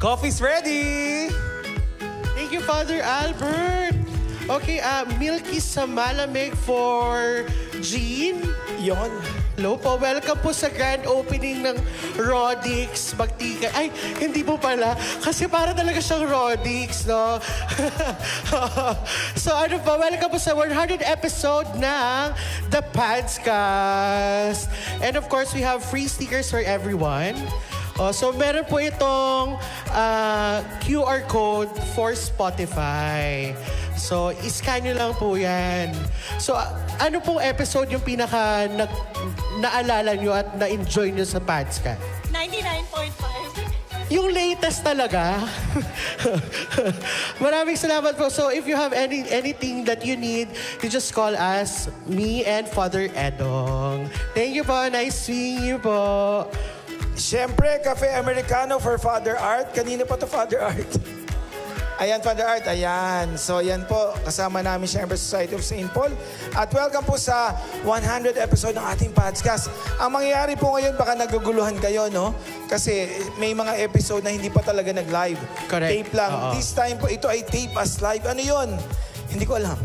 Coffee's ready! Thank you, Father Albert. Okay, Milky sa malamig for Jean. Yon. Hello po, welcome po sa grand opening ng Rodix Magtika. Ay, hindi po pala. Kasi para talaga siyang Rodix, no? So ano po, welcome po sa 100th episode ng The Padscast. And of course, we have free stickers for everyone. So meron po itong QR code for Spotify. So, iscan nyo lang po yan. So, ano pong episode yung pinaka naalala nyo at na-enjoy nyo sa Padscast? 99.5. Yung latest talaga. Maraming salamat po. So, if you have anything that you need, you just call us, me and Father Edong. Thank you po. Nice seeing you po. Siyempre, Cafe Americano for Father Art. Kanina pa to Father Art. Ayan, Father Art. Ayan. So, yan po. Kasama namin siyempre Society of St. Paul. At welcome po sa 100th episode ng ating podcast. Ang mangyayari po ngayon, baka naguguluhan kayo, no? Kasi may mga episode na hindi pa talaga nag-live. Correct. Tape lang. This time po, ito ay tape as live. Ano yun? Hindi ko alam.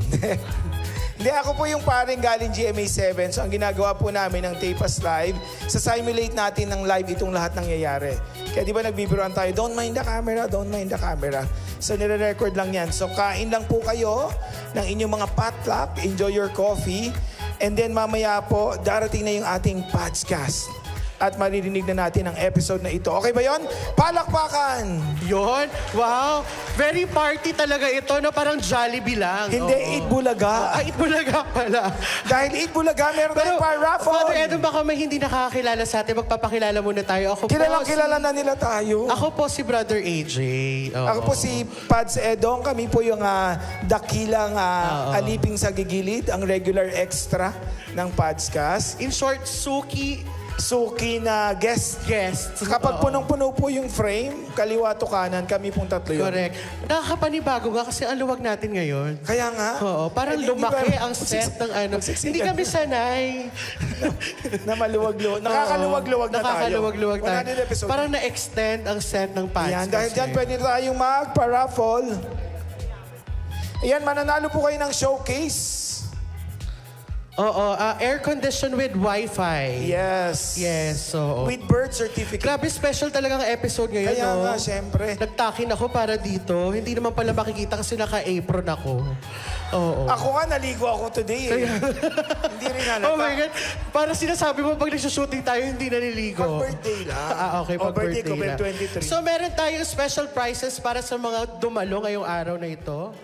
Hindi, ako po yung paring galing GMA7. So, ang ginagawa po namin ng tape as live, sa-simulate natin ng live itong lahat nangyayari. Kaya di ba nagbibiruan tayo, don't mind the camera, don't mind the camera. So, nire-record lang yan. So, kain lang po kayo ng inyong mga potluck, enjoy your coffee, and then mamaya po, darating na yung ating podcast. At maririnig na natin ang episode na ito. Okay ba yon? Palakpakan! Yon? Wow! Very party talaga ito na parang Jollibee lang. Hindi, Eat Bulaga. Eat Bulaga pala. Dahil Eat Bulaga, meron tayong raffle. Father Edong, baka may hindi nakakakilala sa atin. Magpapakilala muna tayo. Ako Kilala na nila tayo. Ako po si Brother AJ. Ako po si Pads Edong. Kami po yung dakilang aliping sa gigilid, ang regular extra ng Padscast. In short, Suki na guest. Kapag punong-puno po yung frame, kaliwa to kanan, kami pong tatlo yun. Correct. Nakakapanibago nga kasi ang luwag natin ngayon. Kaya nga. Oo, parang lumaki ang set ng ano. Hindi kami sanay. na maluwag-luwag. Nakakaluwag-luwag na tayo. Nakakaluwag-luwag tayo. Episode. Parang na-extend ang set ng Padscast. Yan, dahil dyan pwede tayong magpa-raffle. Ayan, mananalo po kayo ng showcase. Oo, air condition with Wi-Fi. Yes. So, with birth certificate. Grabe, special talaga ang episode ngayon, Kaya nga, syempre. Nagtakin ako para dito. Hindi naman pala makikita kasi naka-apron ako. Oo. Ako nga, naligo ako today eh. Hindi rin halata. Oh my God. Para sinasabi mo, pag nagsushooting tayo, hindi naliligo. Pag-birthday lang. Okay, pag-birthday ko, lang. 23. So, meron tayong special prizes para sa mga dumalo ngayong araw na ito.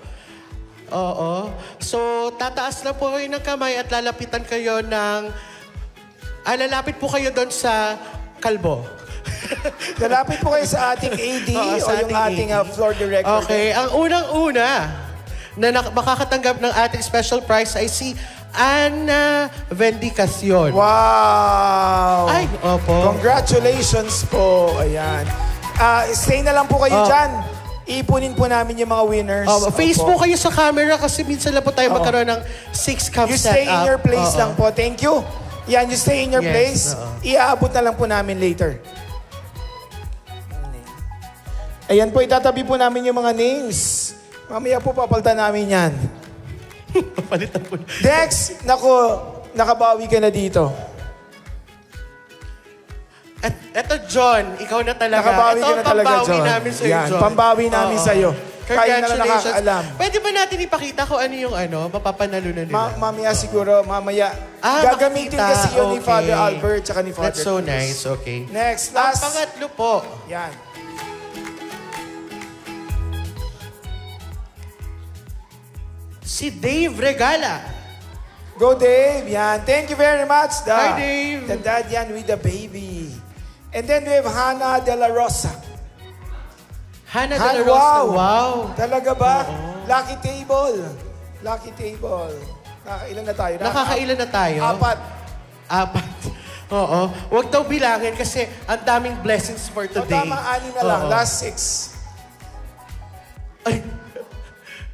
Oo. So, tataas na po kayo ng kamay at lalapitan kayo ng... lalapit po kayo doon sa kalbo. Lalapit po kayo sa ating AD o yung ating floor director. Okay. Ang unang-una na makakatanggap ng ating special prize ay si Ana Vendicacion. Wow! Ay, opo. Congratulations po. Ayan. Stay na lang po kayo dyan. Ipunin po namin yung mga winners. Face po kayo sa camera kasi minsan lang po tayo magkaroon ng 6-cup setup. You stay in your place lang po. Thank you. Yan, you stay in your place. Iaabot na lang po namin later. Ayan po, itatabi po namin yung mga names. Mamaya po papalitan namin yan. Papalitan po. Dex, nakabawi ka na dito. Eto, John, ikaw na talaga. Nakabawi ka na talaga, John. Pambawi namin sa'yo, Yan, John. pambawi namin sa'yo. Kayo na lang nakakaalam. Pwede ba natin ipakita kung ano yung mapapanalunan nila? Mamaya siguro, gagamitin makikita. kasi yun ni Father Albert tsaka ni Father That's so Cruz. nice, okay. Next, Ang last. pangatlo po. Yan. Si Dave Regala. Go, Dave. Yan. Thank you very much. Hi, Dave. The dad yan with the baby. And then we have Hannah De La Rosa. Hannah De La Rosa. Wow. Talaga ba? Lucky table. Lucky table. Nakakailan na tayo? Nakakailan na tayo? 4. Oo. Huwag daw bilangin kasi ang daming blessings for today. Tama, 6 na lang. Last 6. Ay,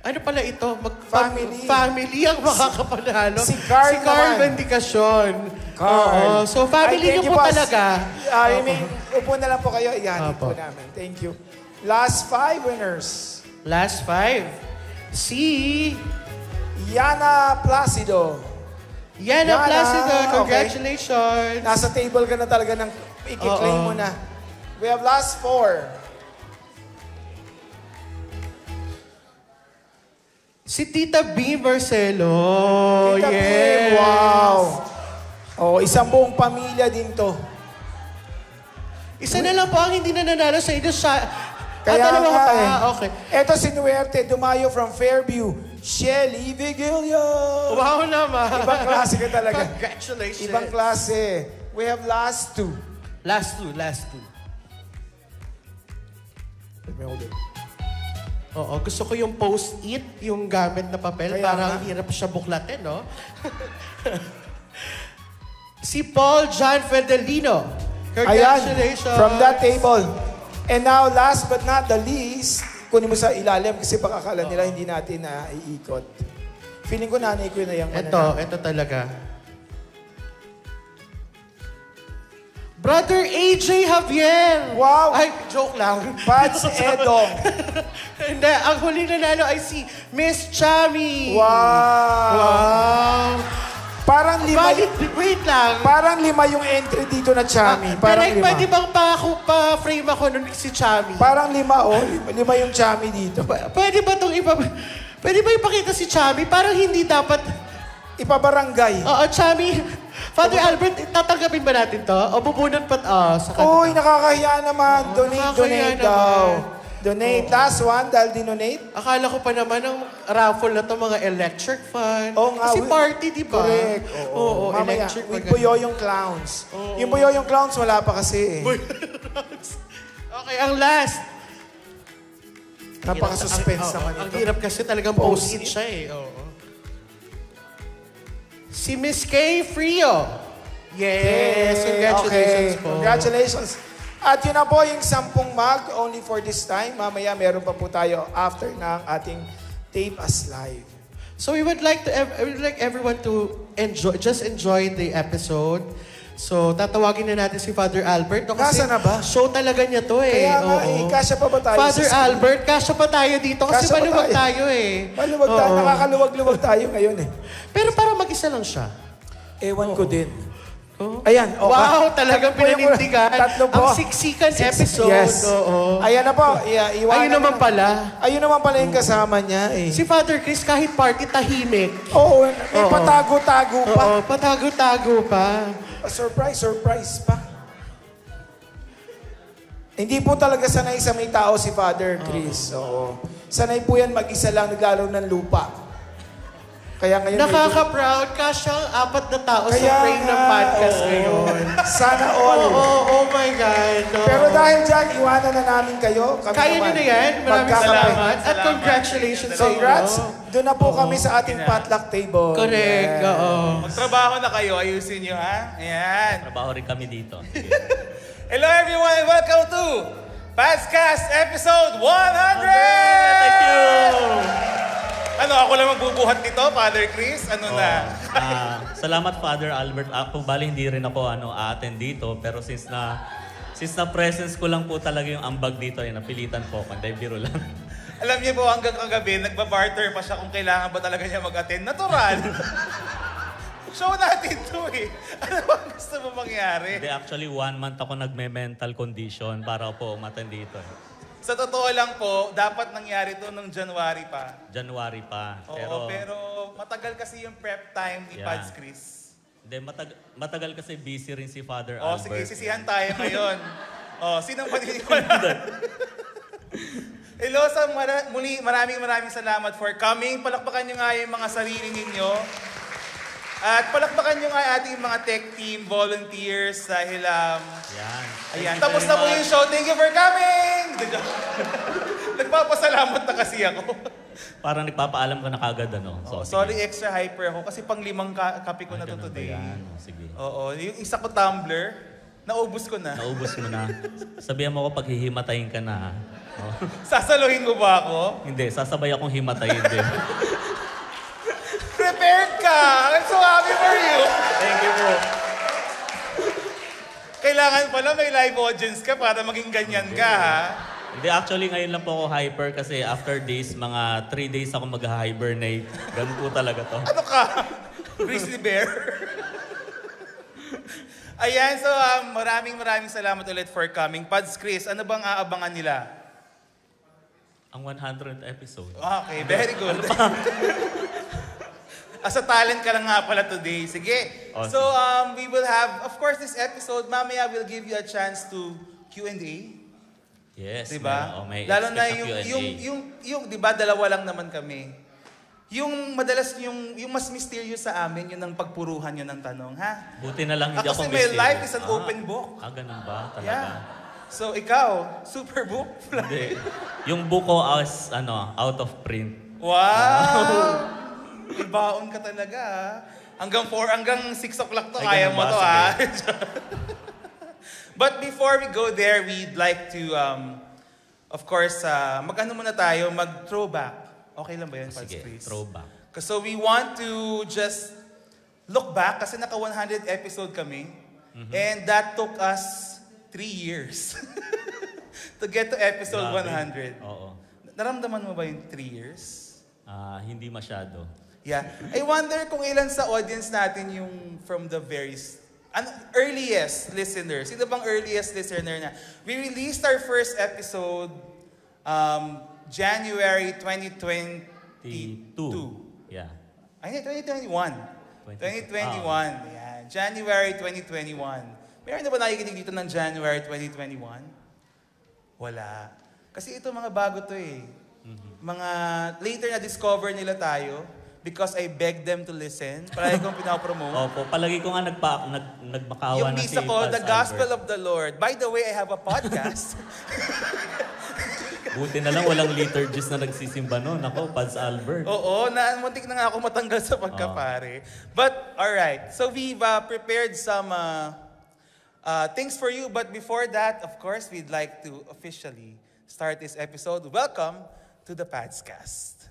ano pala ito? Family. Family ang makakapanalo. Si Carl naman. Vendicacion. Carl. Oo. So, family niyo po talaga. Upo na lang po kayo. Yan, upo namin. Thank you. Last 5 winners. Last 5. Si Yana Placido. Yana Placido. okay. Congratulations. Nasa table ka na talaga ng i-claim mo na. We have last 4. Si Tita B. Marcelo. Tita yes. Bim, wow. Oh, isang buong pamilya din to. Isa na lang po ang hindi na nanalo sa inyo. Kaya dalawa nga pa. eh. Okay. Eto si Nuerte Dumayo from Fairview. Shelly Vigilio. Wow naman. Ibang klase ka talaga. Congratulations. Ibang klase. We have last 2. Last 2. Let me hold it. Oo, gusto ko yung post-it, yung gamit na papel. Kaya Parang nga. hirap siya buklatin, no? Si Paul John Fedelino. Congratulations. Ayan, from that table. And now, last but not the least, kunin mo sa ilalim kasi baka akala nila hindi natin na iikot. Feeling ko nanay ko na yung Ito talaga. Brother AJ Javier. Wow. Ay, joke lang. Pats Edong. Hindi, ang huling nanalo ay si Miss Chami. Wow. Parang lima, Wait lang. parang 5 yung entry dito na Chami. Parang Direk, 5. pwede bang pa-frame ako nun si Chami? Parang 5, oh. 5 yung Chami dito. Pwede ba itong iba? Pwede ba ipakita si Chami? Parang hindi dapat... Ipabarangay. Oo, Chami. Father Albert, tatanggapin ba natin to? O bubunot pa sa kanila? Uy, nakakahiya naman. nakakahiya Donate naman. daw. Donate. Last one, dahil dinonate. Akala ko pa naman ang raffle na to mga electric fan. Oo nga, Kasi party, di ba? Correct. Oo, Mamaya, electric. with Puyoyong Clowns. Yung Puyoyong Clowns, wala pa kasi eh. Okay, ang last. Napaka-suspense naman Ang ito. hirap kasi talagang post-it siya eh. Oo. Si Miss Kay Frio. Yes, congratulations po. Congratulations. At yun na po yung 10 mug only for this time. Mamaya meron pa po tayo after ng ating Tape Us Live. So we would like everyone to enjoy the episode. So tatawagin na natin si Father Albert. No? Kasi Kasa na ba? show talaga niya to eh. Kaya nga Oo. kasya pa ba tayo Father sa screen? Albert, kasya pa tayo dito kasi Kasya pa maluwag tayo. tayo eh. Maluwag tayo. Oo. Nakakaluwag-luwag tayo ngayon eh. Pero parang mag-isa lang siya. Ewan ko din. Oh. Ayan. Wow, talagang pinanindigan. Tatlo po. Ang siksikan episode. Yes. Oo. Ayan na po. Iwanan Ayun naman na. pala. Ayun naman pala yung kasama niya eh. Si Father Chris kahit party tahimik. Oo, may Oo. patago-tago pa. Oo, patago-tago pa. Surprise pa. Hindi po talaga sanay sa may tao si Father Chris. Oo. Sanay po yan mag-isa lang naglalaro ng lupa. Kaya ngayon... Nakaka-proud ka siyang 4 na tao sa Kaya frame ng nga, podcast oo. ngayon. Sana all. Oh my God. No. Pero dahil dyan, iwanan na namin kayo. Kami Kaya nyo naman, na yan. Maraming magkakape. salamat. At congratulations sa inyo. Congrats. Doon na po kami sa ating potluck table. Correct. Yeah. Oo. Magtrabaho na kayo, ayusin nyo ha. Ayan. Trabaho rin kami dito. Hello everyone and welcome to Padscast episode 100! Thank you! Ano, ako lang magbubuhat nito, Father Chris? Ano na? Salamat Father Albert. Ako bali hindi rin ako a-attend dito pero since na presence ko lang po talaga yung ambag dito ay napilitan po ako. Hindi biro lang. Alam niyo po, hanggang kagabi, nagbabarter pa siya kung kailangan ba talaga niya mag-attend. Natural! Show natin to eh. Ano ba gusto mo mangyari? Hindi, actually 1 month ako nagme-mental condition para po umattend dito. Sa totoo lang po, dapat nangyari to nung January pa. January pa. Oo, pero matagal kasi yung prep time ni Yeah. Pads Chris. Hindi, matagal kasi busy rin si Father Oh, Albert. sige, sisihan tayo ngayon. Oh, sinong paniniwala? Hello, muli maraming salamat for coming. Palakpakan nyo nga yung mga sarili ninyo. At palakpakan nyo nga ating mga tech team, volunteers, dahil Yan. ayan, tapos na po yung show. Thank you for coming! Nagpapasalamat na kasi ako. Parang nagpapaalam ka na kagad So, Sorry, extra hyper ako kasi pang 5 kape ko na to today. Yan. Sige. Oo, yung isa ko tumbler, naubos ko na. Naubos mo na. Sabihan mo ko pag hihimatayin ka na. Ha? Oh. Sasaluhin mo ba ako? Hindi, sasabay akong himatayin din. Prepared ka! I'm so happy for you! Thank you po. Kailangan pala may live audience ka para maging ganyan ka, ha? Hindi, actually ngayon lang po ako hyper kasi after this, mga 3 days ako mag-hibernate. Ganun po talaga to. Ano ka? Grizzly bear? Ayan, so maraming salamat ulit for coming. Pads Chris, ano bang aabangan nila? Ang 100th episode. Okay, very good. As a talent ka lang nga pala today. Sige. Awesome. So, we will have, of course, this episode, mamaya will give you a chance to Q&A. Yes. Diba? May Lalo na expect na Q&A. yung, diba, dalawa lang naman kami. Yung madalas, yung mas mysterious sa amin, yun ang pagpuruhan yun ng tanong, ha? Buti na lang hindi Ako ako kasi my mysterious. life is an open book. Ganun ba? Talaga? Yeah. So, ikaw, super book? Hindi. Yung book ko is, out of print. Wow! Ibaon ka talaga, ha? Hanggang 6 o'clock to, kaya mo to, ha? But before we go there, we'd like to, of course, mag-ano muna tayo, mag-throwback. Okay lang ba yan, Pads Sige, Chris? throwback. So we want to just look back, kasi naka 100 episode kami. And that took us 3 years to get to episode Grabe. 100. Oo. Naramdaman mo ba yung 3 years? Hindi masyado. Yeah. I wonder kung ilan sa audience natin yung from the earliest listener. Sino bang earliest listener na? We released our first episode January 2022. Yeah. Ay, 2021. 2021. Yeah. January 2021. Meron na ba nakikinig dito ng January 2021? Wala. Kasi ito mga bago to eh. Mga later na discover nila tayo because I begged them to listen. Palagi kong pinapromote. Opo, palagi ko nga nagmakaawa Yung na si misa ko, Pads The Gospel Albert. of the Lord. By the way, I have a podcast. Buti na lang walang liturgist na nagsisimba noon. Ako, Pads Albert. Oo, muntik na nga ako matanggal sa pagkapare. But, alright. So, we've prepared some things for you. But before that, of course, we'd like to officially start this episode. Welcome to the Padscast.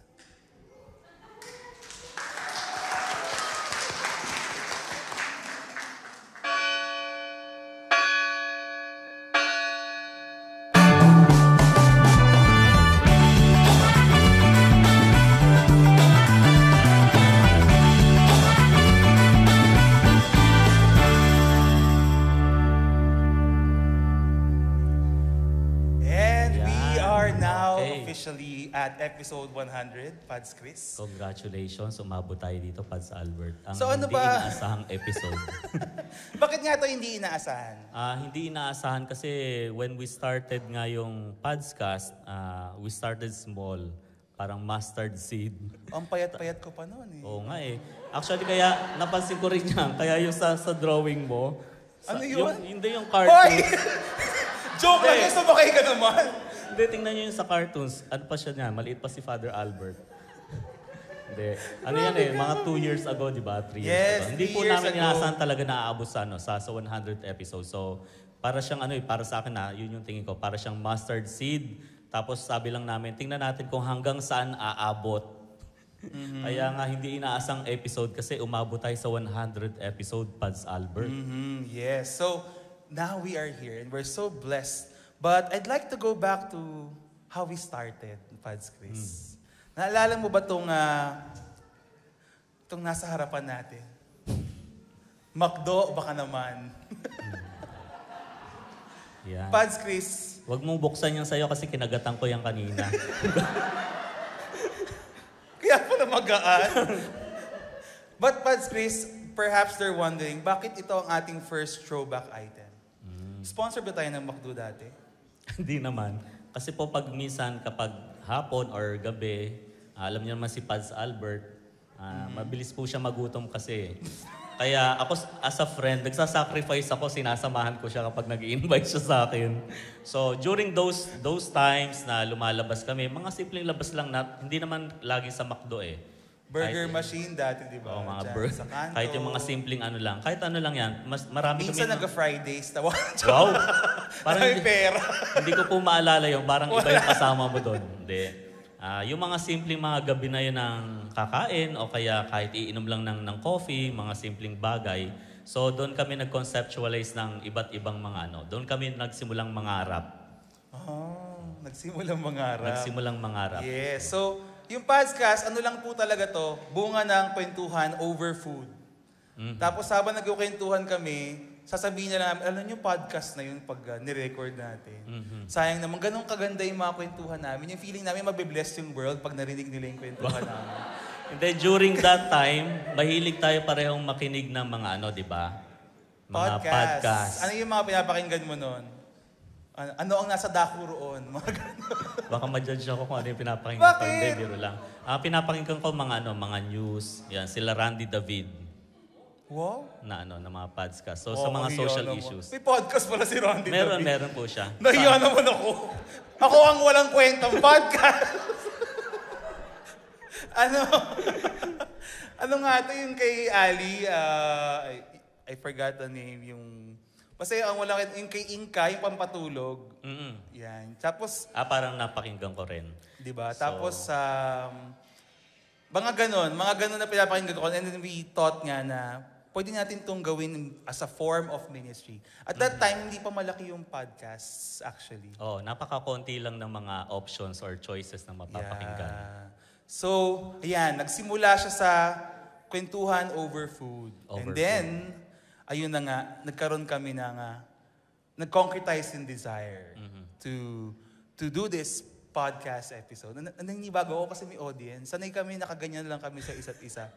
Officially at episode 100, Pads Chris. Congratulations, umabot tayo dito, Pads Albert. Ang So ano hindi ba? inaasahang episode. Bakit nga ito hindi inaasahan? Hindi inaasahan kasi when we started nga yung Padscast, we started small. Parang mustard seed. Ang payat-payat ko pa noon eh. Oo nga eh. Actually, kaya napansin ko rin yan. Kaya yung sa drawing mo. Ano yun? Hindi yung Hoy! cartoons. Joke lang yun, sumakay ka naman. Hindi, tingnan nyo yung sa cartoons. Ano pa siya niya? Maliit pa si Father Albert. Hindi. Ano yan eh, mga 2 years ago, di ba? 3 years Yes, ago. Hindi 3 po years namin ago. inaasahan talaga na aabot sa 100th episode. So, para siyang para sa akin yun yung tingin ko, para siyang mustard seed. Tapos sabi lang namin, tingnan natin kung hanggang saan aabot. Kaya nga hindi inaasang episode kasi umabot tayo sa 100th episode, Pads Albert. Yes. So, now we are here and we're so blessed. But I'd like to go back to how we started, Pads Chris. Naalala mo ba itong nasa harapan natin? McDo, baka naman. Yan. Pads Chris. Huwag mong buksan yan sa'yo kasi kinagatan ko yan kanina. Kaya pala magaan. But Pads Chris, perhaps they're wondering, bakit ito ang ating first throwback item? Sponsor ba tayo ng McDo dati? Hindi naman. Kasi po pag minsan kapag hapon or gabi, alam niyo naman si Pads Albert, mabilis po siya magutom kasi. Kaya ako as a friend, nagsasacrifice ako, sinasamahan ko siya kapag nag-i-invite siya sa akin. So during those times na lumalabas kami, mga simpleng labas lang na, hindi naman lagi sa McDo eh. Burger machine dati, di ba? Oo, mga Diyan burger. sa kanto. Kahit yung mga simpleng ano lang. Kahit ano lang yan. Marami Minsan kami. nag-Fridays. Tawa. Wow! Parang Ay, pera. hindi ko po maalala yung parang iba yung kasama mo doon. Hindi. Yung mga simpleng mga gabi na yun ng kakain o kaya kahit iinom lang ng coffee, mga simpleng bagay. So doon kami nag-conceptualize ng iba't ibang mga ano. Doon kami nagsimulang mangarap. Nagsimulang mangarap. Nagsimulang mangarap. Yes. So, yung podcast, ano lang po talaga to, bunga ng kwentuhan over food. Tapos habang nagkukwentuhan kami, sasabihin niya namin, alam niyo podcast na yun pag nirecord natin. Sayang naman, ganun kaganda yung mga kwentuhan namin. Yung feeling namin mabibless yung world pag narinig nila yung kwentuhan namin. And then during that time, mahilig tayo parehong makinig ng mga di ba? Mga podcast. Ano yung mga pinapakinggan mo noon? Ano ang nasa dako roon? Mga ganun. Baka ma-judge ako kung ano yung pinapakinggan ko. Bakit? Hindi, biro lang. Pinapakinggan ko mga news. Yan, sila Randy David. Wow. Na mga podcast. So, sa mga social naman. issues. May podcast pala si Randy David. Meron po siya. Nahiya naman ako. Ako ang walang kwentang podcast. Ano nga ito yung kay Ali? I forgot the name. Basta ang walang yung kay Inka, yung pampatulog. Yan. Tapos, parang napakinggan ko rin. diba? Tapos, mga ganon na pinapakinggan ko. And then we thought nga na pwede natin itong gawin as a form of ministry. At that time, hindi pa malaki yung podcasts actually. Napaka-konti lang ng mga options or choices na mapapakinggan. Yeah. So, ayan, nagsimula siya sa kwentuhan over food. And then, ayun na nga, nagkaroon kami ng, nag-concretize yung desire to do this podcast episode. Naninibago ako kasi may audience. Sanay kami, nakaganyan lang kami sa isa't isa.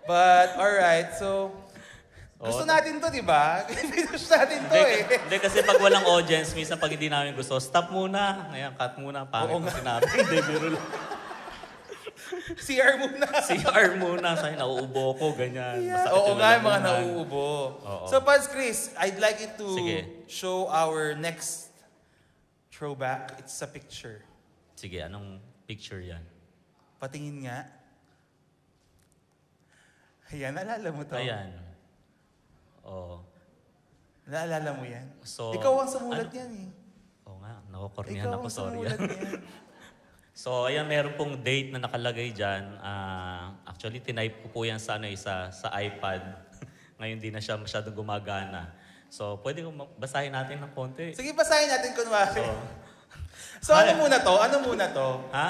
But, alright, so, gusto natin to, di ba? Gusto natin to Hindi, kasi pag walang audience, minsan pag hindi namin gusto, stop muna. Ngayon, cut muna. Pangit mo sinabi. Hindi, biro lang. CR muna. CR muna. Sa'yo, nauubo ko, ganyan. Yeah. Oo nga, mga nauubo. So, Pads Chris, I'd like you to show our next throwback. It's a picture. Sige, anong picture yan? Patingin nga. Ayan, naalala mo to? Ayan. Naalala mo yan? So, ikaw ang sumulat yan eh. Oo nga, nakukornihan ako, sorry. Ikaw ang sumulat yan. So, ayan, meron pong date na nakalagay dyan. Actually, tinype ko po yan sa iPad. Ngayon, di na siya masyadong gumagana. So, pwede kong basahin natin ng konti. Sige, basahin natin kunwari. So, ano muna to? Ha?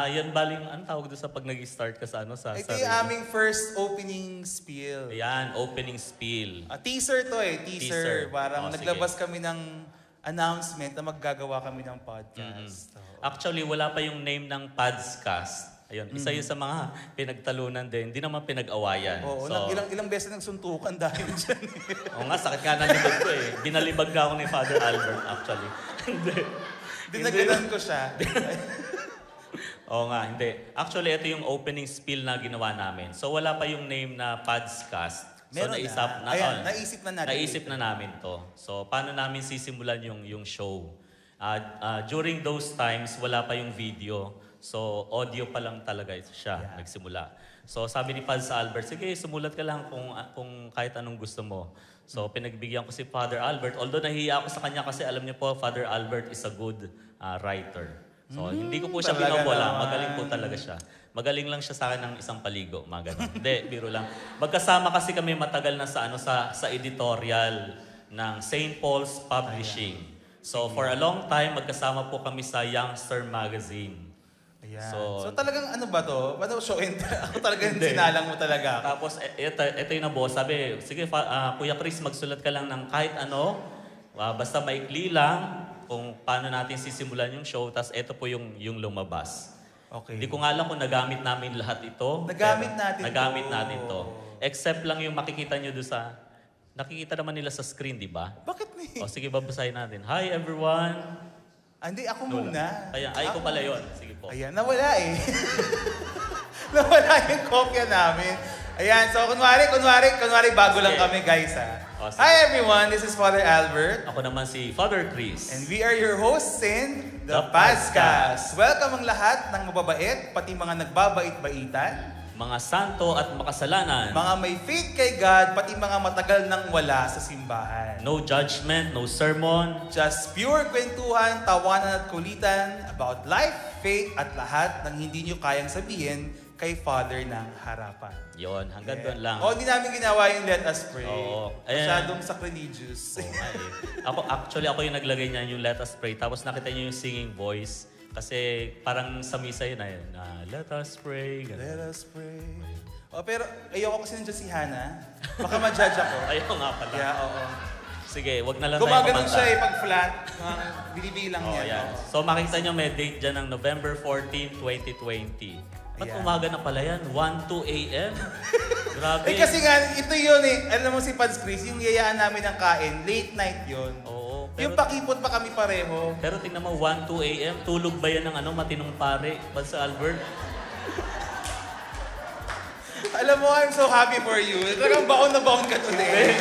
Yan baling, ano tawag doon sa pag nag-start ka sa Ito yung aming first opening spiel. Ayan, opening spiel. Teaser to Teaser. Parang naglabas sige. kami ng announcement na maggagawa kami ng podcast. Actually, wala pa yung name ng Padscast. Ayun, isa yun sa mga pinagtalunan din. Hindi naman pinag-awayan. Oo, ilang beses nagsuntukan dahil dyan. Oo nga, sakit ka ng libag ko eh. Binalibag ka ako ni Father Albert, actually. Dinagalan ko siya. Oo nga, hindi. Actually, ito yung opening spiel na ginawa namin. So, wala pa yung name na Padscast. So, naisip na natin. Naisip na namin to. So, paano namin sisimulan yung show? During those times, wala pa yung video. So, audio pa lang talaga siya nagsimula. So, sabi ni Pads Albert, sige, sumulat ka lang kung kahit anong gusto mo. So, pinagbigyan ko si Father Albert. Although nahiya ako sa kanya kasi alam niyo po, Father Albert is a good writer. So, hindi ko po siya binobola. Magaling po talaga siya. Magaling lang siya sa akin ng isang paligo. Hindi, biro lang. Magkasama kasi kami matagal na sa editorial ng St. Paul's Publishing. So, for a long time, magkasama po kami sa Youngster Magazine. Ayan. So talagang ano ba to? Show and ako talagang sinalang mo talaga. Tapos, ito yung naboss. Sabi, sige, Kuya Chris, magsulat ka lang ng kahit ano. Basta maikli lang kung paano natin sisimulan yung show. Tapos, ito po yung lumabas. Okay. Hindi ko nga alam kung nagamit namin lahat ito. Nagamit natin to. Except lang yung makikita nyo doon sa... Nakikita naman nila sa screen, di ba? Bakit ni? O sige, babasahin natin. Hi everyone! Hindi, ako muna. Ikaw pala yun. Sige po. Ayan, nawala eh. Nawala yung kopya namin. Ayan, so kunwari bago lang kami guys ha. Hi everyone, this is Father Albert. Ako naman si Father Chris. And we are your hosts in The Padscast. Welcome ang lahat ng mababait, pati mga nagbabait-baitan. Mga santo at makasalanan. Mga may faith kay God, pati mga matagal nang wala sa simbahan. No judgment, no sermon. Just pure kwentuhan, tawanan at kulitan about life, faith at lahat ng hindi nyo kayang sabihin kay Father ng harapan. Yon, hanggang doon lang. Hindi namin ginawa yung Let Us Pray. Oo. Masyadong sacrilegious. Ako yung naglagay niya yung Let Us Pray. Tapos nakita niyo yung singing voice. Kasi parang sa misa yun na Let Us Pray. Ganun. Let Us Pray. Pero ayoko kasi nandiyan si Hannah. Baka ma-judge ako. Ayaw nga pala. Yeah, oo. Sige, wag na lang tayo Gumaganon kumanta. siya pag flat. Binibilang niya. Yan. So makita nyo may date dyan ng November 14, 2020. Ba't Ayan. umaga na pala yan? 1-2 a.m.? Grabe. Kasi nga, ito yun Alam mo si Pads Chris, yung yayaan namin ng kain, late night yun. Oo. Yung pakipot pa kami pareho. Pero tingnan mo, 1-2 a.m. Tulog ba yan ng matinong pare? Pads Albert? Alam mo, I'm so happy for you. Talagang baon na baon ka today.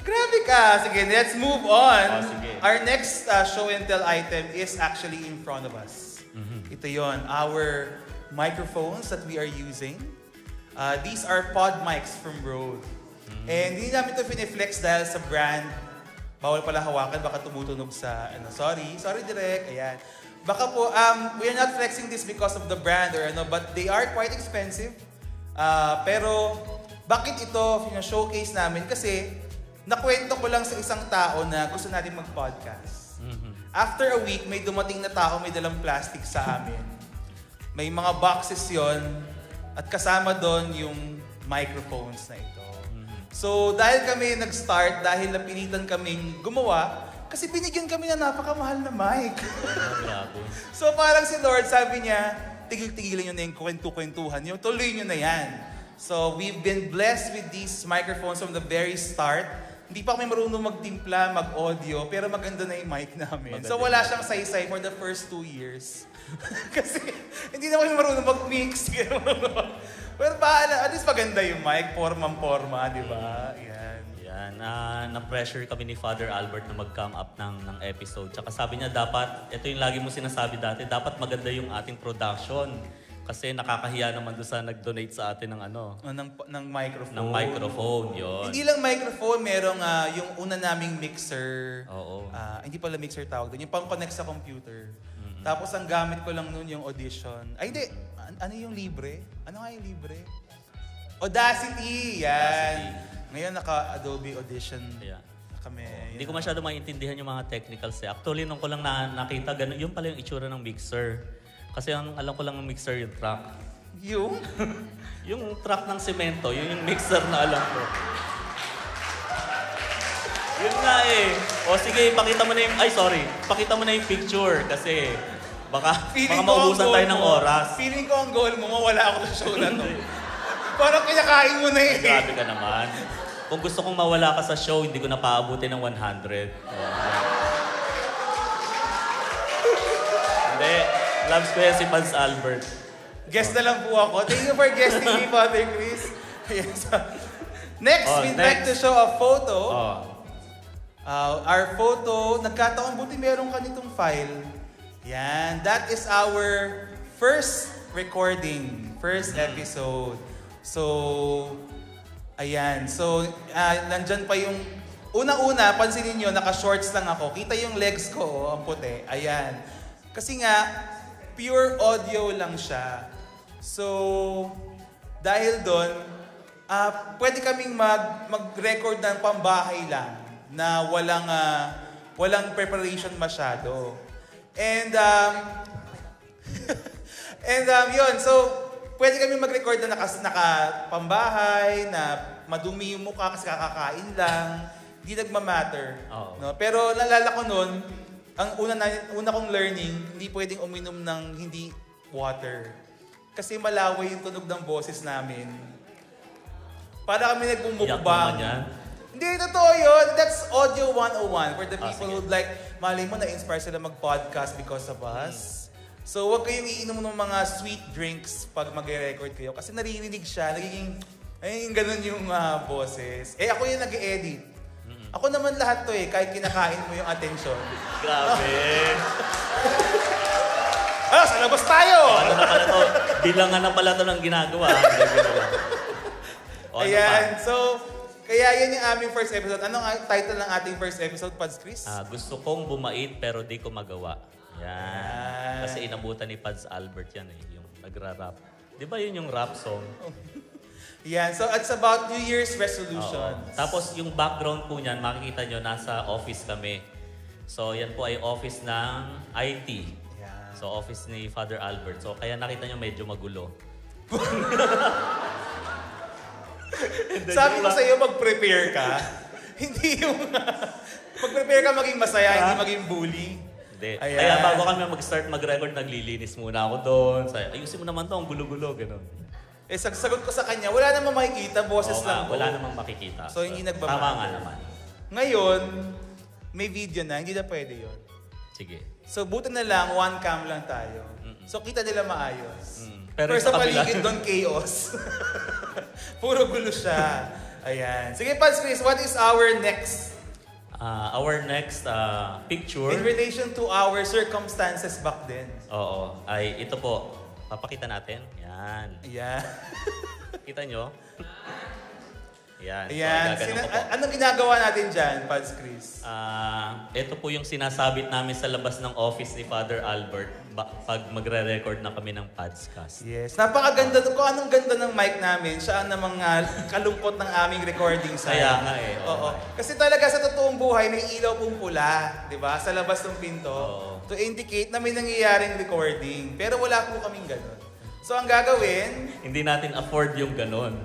Grabe ka. Sige, let's move on. Sige. Our next show and tell item is actually in front of us. Ito yon, our microphones that we are using. These are pod mics from Rode. And hindi namin ito piniflex dahil sa brand. Bawal pala hawakan, baka tumutunog sa, sorry direct, ayan. Baka po, we are not flexing this because of the brand or but they are quite expensive. Pero, bakit ito showcase namin? Kasi, nakwento ko lang sa isang tao na gusto natin mag-podcast. After a week, may dumating na tao may dalang plastic sa amin. May mga boxes yon at kasama doon yung microphones na ito. So, dahil kami nag-start, dahil napilitan kaming gumawa, kasi binigyan kami na napakamahal na mic. Grabe. So, parang si Lord, sabi niya, tigil-tigilan nyo na yung kwentu-kwentuhan nyo, tuloy nyo na yan. So, we've been blessed with these microphones from the very start. Hindi pa kami marunong magtimpla, mag-audio, pero maganda na yung mic namin. Maganda. So wala siyang saysay for the first 2 years. Kasi hindi na kami marunong mag-mix. Pero at least maganda yung mic, porma, di ba? Yan. Na-pressure kami ni Father Albert na mag-come up ng episode. Tsaka sabi niya dapat, ito yung lagi mo sinasabi dati, dapat maganda yung ating production. Kasi nakakahiya naman doon sa nag-donate sa atin ng ng microphone. Ng microphone, yun. Hindi lang microphone, merong yung una naming mixer. Oo. Hindi pala mixer tawag doon. Yung pang-connect sa computer. Tapos ang gamit ko lang noon yung Audition. Ay, hindi. Ano yung libre? Ano nga yung libre? Audacity! Yan. Ngayon naka-Adobe Audition kami. Hindi ko masyado maintindihan yung mga technicals eh. Actually, nung ko lang nakita, ganun, yun pala yung itsura ng mixer. Kasi ang alam ko lang ng mixer yung truck. Yung? Yung truck ng semento, yun yung mixer na alam ko. Yun nga eh. O sige, pakita mo na yung picture kasi baka maubusan tayo ng oras. Feeling ko ang goal mo, mawala ako sa show na to. Parang kinakain mo na eh. Grabe ka naman. Kung gusto kong mawala ka sa show, hindi ko na paabutin ng 100. Hindi. Loves ko yan si Pads Albert. Guest na lang po ako. Thank you for guesting me, Father Chris. Yes. Next, we'd like to show a photo. Our photo, nagkataon buti meron ka nitong file. Yan. That is our first recording, first episode. So, ayan. So, nandyan pa yung... Una-una, pansinin nyo, naka-shorts lang ako. Kita yung legs ko, ang puti. Ayan. Kasi nga, pure audio lang siya. So, dahil doon, pwede kaming mag-record ng pambahay lang na walang preparation masyado. And yun, so pwede kami mag-record na naka-pambahay, na madumi yung mukha kasi kakakain lang. Hindi nagmamatter. No? Pero nalala ko noon, ang una kong learning, hindi pwedeng uminom ng hindi water. Kasi malaway yung tunog ng boses namin. Para kami nagmumukbang. Hindi, totoo yun. That's Audio 101 for the people who'd like, malay mo, na-inspire sila mag-podcast because of us. So, huwag kayong iinom ng mga sweet drinks pag mag-record kayo. Kasi naririnig siya, nagiging, ganun yung boses. Ako yung nag-edit. Ako naman lahat to kahit kinakain mo yung attention. Grabe. Sa labas tayo! Ano na pala to? Bilangan na pala to ng ginagawa. Ayan, so, kaya yan yung aming first episode. Anong title ng ating first episode, Pads Chris? Gusto kong bumait pero di ko magawa. Yan. Kasi inabutan ni Pads Albert yan eh, yung nagra-rap. Di ba yun yung rap song? Yan. So, it's about New Year's resolutions. Oo. Tapos yung background po niyan, makikita nyo, nasa office kami. So, yan po ay office ng IT. Yeah. So, office ni Father Albert. So, kaya nakita nyo medyo magulo. Sabi ko sa iyo, mag-prepare ka. Hindi yung... mag-prepare ka maging masaya, hindi maging bully. Hindi. Ayan. Kaya bago kami mag-start mag-record, naglilinis muna ako doon. Ayusin mo naman to, ang gulo-gulo, gano'n. Eh, sagot ko sa kanya, wala namang makikita, boses Oo lang nga, po. wala namang makikita. So, hindi nagbabago. Tama nga naman. Ngayon, may video na, hindi na pwede yon. Sige. So, buti na lang, one cam lang tayo. So, kita nila maayos. Pero Pero sa sa kabila- paligid doon, chaos. Puro gulo siya. Ayan. Sige, Pads Chris, what is our next? Our next picture, In relation to our circumstances back then. oo, ay ito po. Papakita natin. Yan. Ayan. Kita nyo? Yan. Ayan. So, gaganon ko po. Anong ginagawa natin dyan, Pads Chris? Ito po yung sinasabit namin sa labas ng office ni Father Albert pag magre-record na kami ng podcast. Yes. Napakaganda. Kung anong ganda ng mic namin, siya ang namang kalungkot ng aming recording site. Kaya nga eh. Oo. Kasi talaga sa totoong buhay, may ilaw pong pula, di ba? Sa labas ng pinto. Oo. To indicate na may nangyayaring recording. Pero wala po kaming ganun. So ang gagawin, Hindi natin afford yung ganon.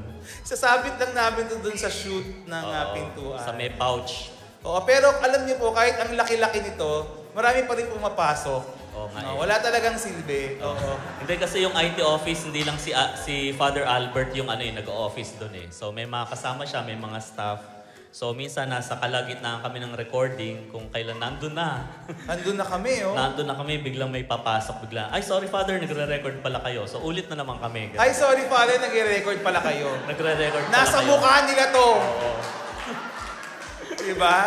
sasabit lang namin to dun sa shoot ng Oo, pintuan. Sa may pouch. Oo, pero alam niyo po, kahit ang laki-laki nito, marami pa rin pumapasok. Oo nga No, eh. wala talagang silbi. Oo. Hindi kasi yung IT office, hindi lang si Father Albert yung nag-office doon eh. So may mga kasama siya, may mga staff. So minsan nasa kalagitnaan kami ng recording kung kailan nandun na. Andun na kami, oh. Nandun na kami, biglang may papasok bigla. Ay, sorry Father, nagre-record pala kayo. So ulit na naman kami. Ay, sorry, Father, nag-record pala kayo. Nagre-record pala Nasa kayo. mukha nila to. Oo. Diba?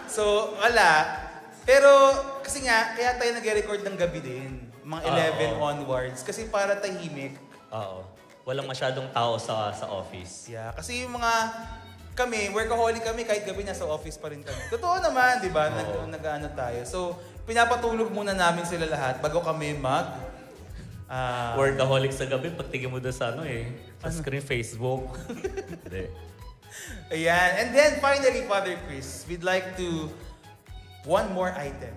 So, wala. Pero, kasi nga, kaya tayo nag-record ng gabi din. Mga 11 onwards. Kasi para tahimik. Oo. Walang masyadong tao sa office. Yeah. Kasi yung mga, kami, workaholic kami, kahit gabi nasa office pa rin kami. Totoo naman, di ba? Nag-ano tayo. So, pinapatulog muna namin sila lahat bago kami Workaholic sa gabi, pagtingin mo doon sa sa screen Facebook. Hindi. Ayan. And then, finally, Father Chris, we'd like to, one more item.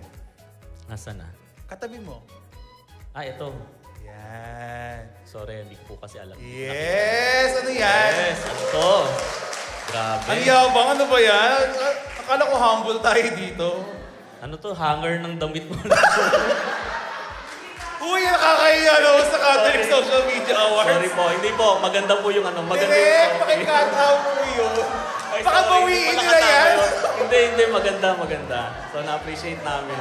Nasaan na? Katabi mo. Ito. Yan. Sorry, hindi ko po kasi alam. Yes! Ano yan? Yes! Ano to? Grabe. Ang yabang, ano ba yan? Akala ko humble tayo dito. Ano to? Hanger ng damit mo. Uy, nakakahiya no, sa Catholic Social Media Awards. Sorry po. Hindi po. Maganda po yung Maganda Direk, yung pakikat out mo yun. Ay, Baka sorry, bawiin hindi nila pala yan. kasama yun. Hindi. Maganda. So, na-appreciate namin.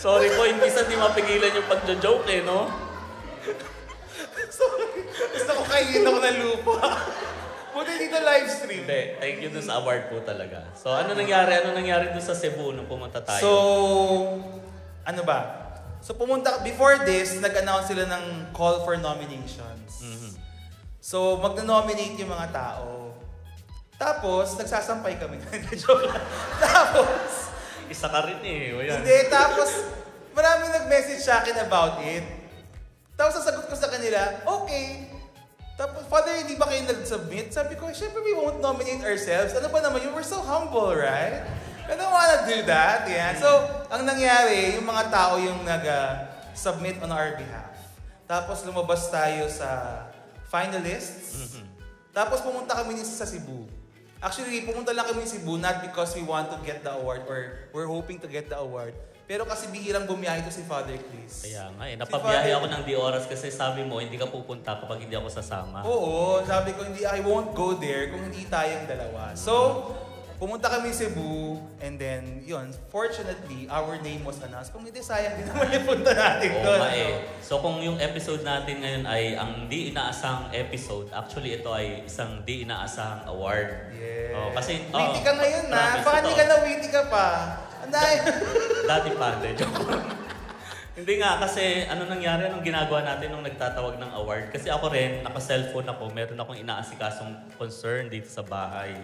Sorry po, hindi di mapigilan yung pagjo-joke no? Sorry. Gusto ko kainin ako ng lupa. Buti dito live stream. Hindi. Thank you dun sa award po talaga. So, ano nangyari dun sa Cebu nung pumunta tayo? So, ano ba? So before this, nag-announce sila ng call for nominations. Mhm. So, magno-nominate yung mga tao. Tapos, nagsasampay kami. Joke lang. Tapos, Isa ka rin O yan. hindi, tapos, maraming nag-message sa akin about it. Tapos, sasagot ko sa kanila, okay. Tapos, Father, hindi ba kayo nag-submit? Sabi ko, syempre, we won't nominate ourselves. Ano ba naman, you were so humble, right? I don't wanna do that. Yeah. So, ang nangyari, yung mga tao yung nag-submit on our behalf. Tapos, lumabas tayo sa finalists. Tapos, pumunta kami sa Cebu. Actually, pumunta lang kami sa Cebu not because we want to get the award or we're hoping to get the award. Pero kasi bihirang bumiyahe to si Father Chris. Kaya nga napabiyahe ako ng di oras kasi sabi mo, hindi ka pupunta kapag hindi ako sasama. Oo, sabi ko, I won't go there kung hindi tayong dalawa. So, pumunta kami sa Cebu, and then, yun, fortunately, our name was announced. Kung hindi, sayang din naman yung punta natin Oo doon. nga So kung yung episode natin ngayon ay ang di inaasahang episode, actually ito ay isang di inaasahang award. Yeah. Kasi, Witty ka ngayon na. promise, Baka hindi ito. ka na witty ka pa. Anday. Dati pa, hindi. Joke lang. Hindi nga, kasi ano nangyari, anong ginagawa natin nung nagtatawag ng award? Kasi ako rin, naka-cellphone ako, meron akong inaasikasong concern dito sa bahay.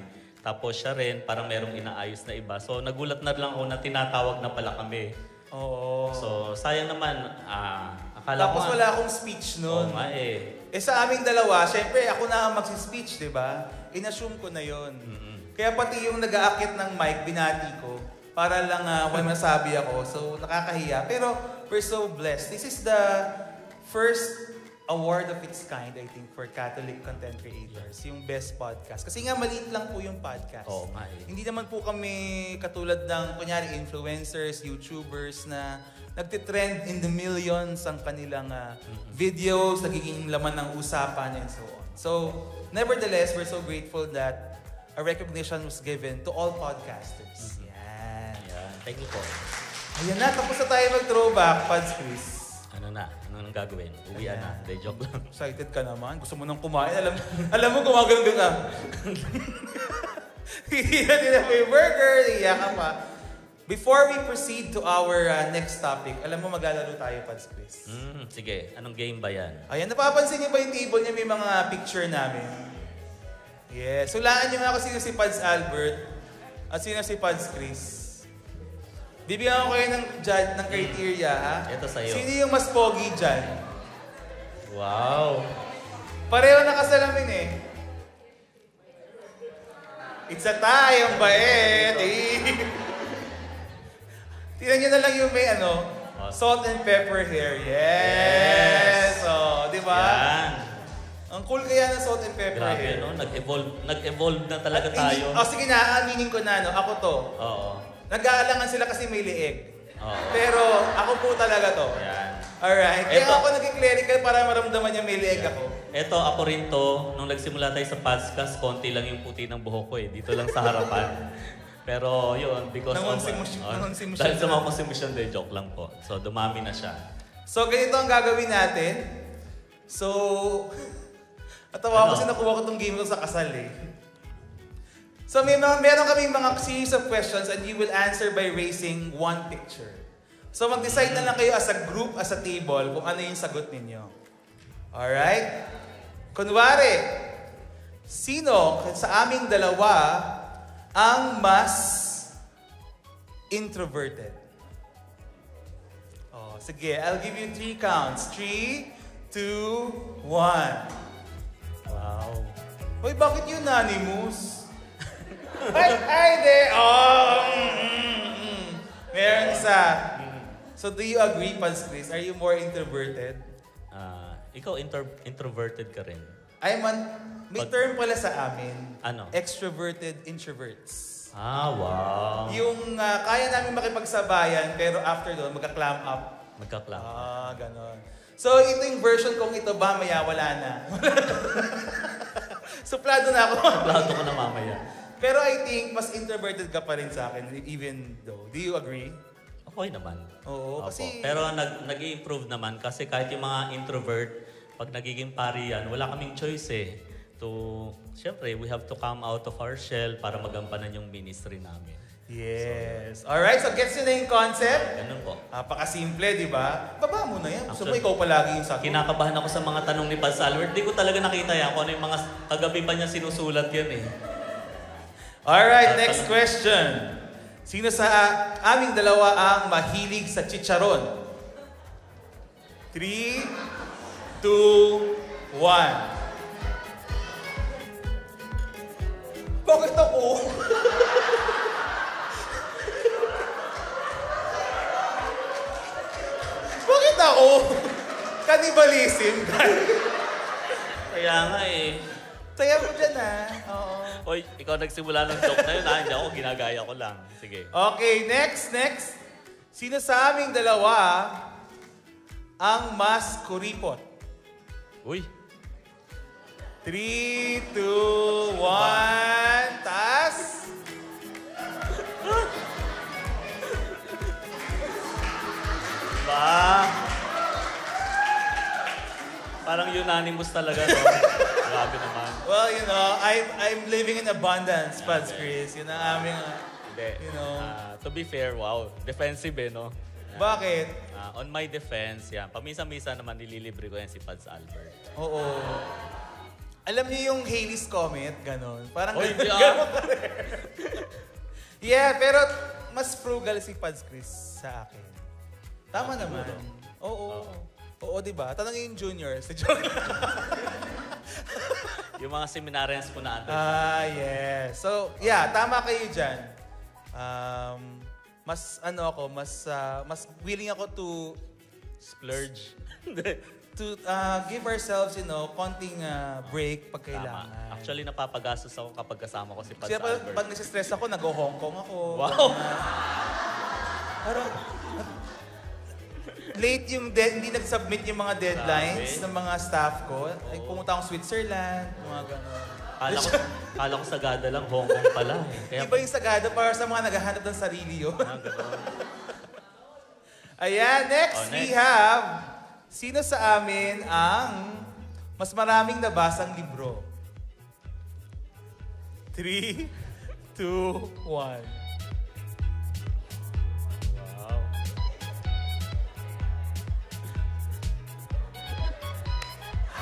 Tapos siya rin, parang merong inaayos na iba. So nagulat na lang ako na tinatawag na pala kami. Oo. So, sayang naman, akala Tapos ko wala akong speech nun. Oo nga eh. Sa aming dalawa, syempre ako na ang magsi-speech, di ba? In-assume ko na yon. Kaya pati yung nag-aakit ng mic, binati ko. Para lang may masabi ako. So, nakakahiya. Pero, we're so blessed. This is the first award of its kind, I think, for Catholic content creators. Yung best podcast. Kasi nga, maliit lang po yung podcast. Oo nga eh. Hindi naman po kami katulad ng, kunyari, influencers, YouTubers na nagtitrend in the millions ang kanilang videos, nagiging laman ng usapan, and so on. So, nevertheless, we're so grateful that a recognition was given to all podcasters. Yan. Ayan. Thank you po. Ayan na, tapos na tayo mag-throwback, Pads Chris. Ano na? Ano nang gagawin? Uwian na. Day joke lang. Excited ka naman. Gusto mo nang kumain. Alam mo, gumagano'n ka. Hihiyatin mo yung burger. Hiya ka pa. Before we proceed to our next topic, alam mo maglalaro tayo, Pads Chris. Sige. Anong game ba yan? Ayan, napapansin niyo ba yung table niya? May mga picture namin. Yes. Hulaan niyo nga kung sino si Pads Albert at sino si Pads Chris. Bibigyan ko kayo ng criteria, ha? Ito sa'yo. Sino yung mas pogi dyan? Wow! Pareho nakasalamin eh. It's a tie, ang bait. Tingnan nyo na lang yung may salt and pepper hair. Yes! Oh, di ba? Yan. Ang cool kaya ng salt and pepper hair. Grabe, no? Nag-evolve na talaga tayo. Sige na, aminin ko na, ako to. Oo. Nag-aalangan sila kasi may liig. Oo. Pero ako po talaga to. Yan. Alright. Kaya Eto. ako naging clerical para maramdaman niya may liig ako. Eto, ako rin to. Nung nagsimula tayo sa podcast, konti lang yung puti ng buhok ko eh. Dito lang sa harapan. Pero yun, because Nangonsimusyon. dahil sa mga konsumusyon, joke lang po. So, dumami na siya. So, ganito ang gagawin natin. So, atawa ko kasi nakuha ko tong game ko sa kasal eh. So, meron kaming mga series of questions and you will answer by raising one picture. So, mag-decide na lang kayo as a group, as a table, kung ano yung sagot ninyo. Alright? Kunwari, sino sa aming dalawa ang mas introverted? Oh, sige, I'll give you 3 counts. 3, 2, 1. Wow. Hoy, bakit unanimous? Ay, de! Oh! Meron isa. So, do you agree, Pads Chris? Are you more introverted? Ikaw, introverted ka rin. May term pala sa amin. Ano? Extroverted introverts. Wow. Yung kaya namin makipagsabayan, pero after doon, magka-clam up. Magkaklam. Ganon. So, ito yung version kong ito, mamaya wala na. Suplado na ako. Plano ko na mamaya. Pero I think, mas introverted ka pa rin sa akin, even though. Do you agree? Okay naman. Oo, Opo. kasi... Pero nag-i-improve naman kasi kahit yung mga introvert, pag nagiging pari yan, wala kaming choice eh. Siyempre, we have to come out of our shell para magampanan yung ministry namin. Yes. Alright, so gets nyo na yung concept? Ganun po. Napakasimple, di ba? Baba mo na yan. Gusto mo Actually, ikaw palagi yung sagot. Kinakabahan ako sa mga tanong ni Pads Albert. Di ko talaga nakita yan kung ano yung mga kagabi pa niya sinusulat yan eh. Alright, next question. Sino sa aming dalawa ang mahilig sa chicharon? 3, 2, 1. Bakit ako? Bakit ako? Cannibalism. Kaya nga eh. Saya mo dyan Oo. Oy, ikaw nagsimula ng joke na yun ha? Hindi ako, ginagaya ko lang. Sige. Okay, next. Sino sa aming dalawa ang mas kuripot? Uy. 3, 2, 1, taas! Ba? Parang unanimous talaga, no? Grabe naman. Well, I'm living in abundance, Pads Chris. Yun ang aming, Hindi. you know. To be fair, wow. Defensive eh, no? Bakit? On my defense, yan. Paminsan-minsan naman nililibre ko yan si Pads Albert. Oo. Alam niyo yung Halley's Comet, ganon. Parang Oy, ganon pa rin. Yeah, pero mas frugal si Pads Chris sa akin. Tama naman. Oo. Oo, di ba? Tanongin yung juniors. Joke. Yung mga seminarians po na Yes. So, yeah, tama kayo dyan. Mas willing ako to splurge. to give ourselves, konting break pag Tama. kailangan. Actually, napapagastos ako kapag kasama ko si Pads Kasi Albert. pag nasistress ako, nag-Hong Kong ako. Wow! Parang, late yung hindi nag-submit yung mga deadlines ng mga staff ko. Like, pumunta akong Switzerland, mga gano'n. Kala ko sagada lang, Hong Kong pala. Kaya, Iba yung sagada para sa mga naghahanap ng sarili yun. Gano'n. Ayan, next we have, sino sa amin ang mas maraming nabasang libro? 3, 2, 1. Wow.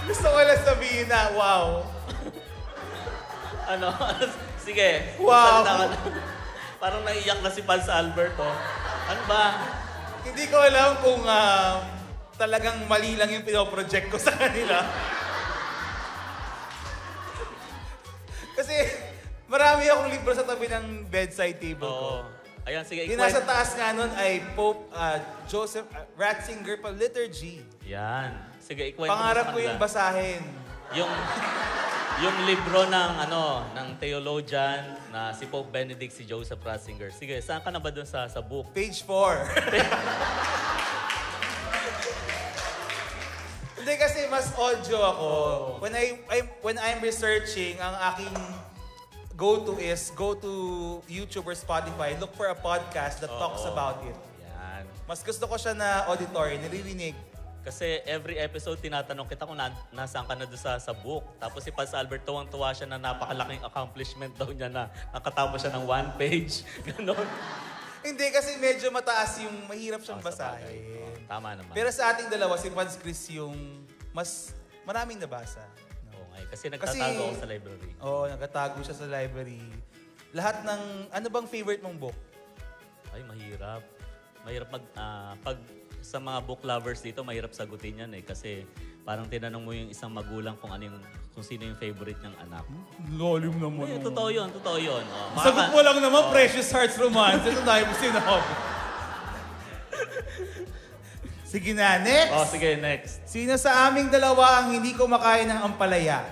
Gusto ko lang sabihin na, wow. Ano? Sige. Wow. salita ka na. Parang naiyak na si Pads Albert, oh. Ano ba? Hindi ko alam kung talagang mali lang yung pinoproject ko sa kanila. Kasi marami akong libro sa tabi ng bedside table ko. Oo. Ayan, sige. Yung nasa taas nga nun ay Pope Joseph Ratzinger pa liturgy. Yan. Sige, ikwento mo sa Pangarap ko kanila. yung basahin. Yung libro ng theologian na si Pope Benedict, si Joseph Ratzinger. Sige, saan ka na ba dun sa book? Page 4. Hindi kasi mas audio ako. When I'm researching, ang aking go-to is go to YouTube or Spotify, look for a podcast that talks about it. Yan. Mas gusto ko siya na auditory, naririnig. Kasi every episode, tinatanong kita kung nasaan ka na doon sa book. Tapos si Pads Albert, tuwang-tuwa siya na napakalaking accomplishment daw niya na nakatapos siya ng 1 page. Ganon. Hindi kasi medyo mataas yung mahirap siyang basahin. Tama naman. Pero sa ating dalawa, si Pads Chris yung mas maraming nabasa. Oo nga, kasi nagtatago ako sa library. Oo, nagtatago siya sa library. Lahat ng, ano bang favorite mong book? Ay, mahirap. Mahirap pag sa mga book lovers dito, mahirap sagutin yan eh. Kasi parang tinanong mo yung isang magulang kung sino yung favorite niyang anak. Lalim naman. Ay, totoo yun. Oh, Sagot mo lang naman, Precious Hearts Romance. Ito tayo mo sinabi. Sige na, next. Oh, sige, next. Sino sa aming dalawa ang hindi kumakain ng ampalaya?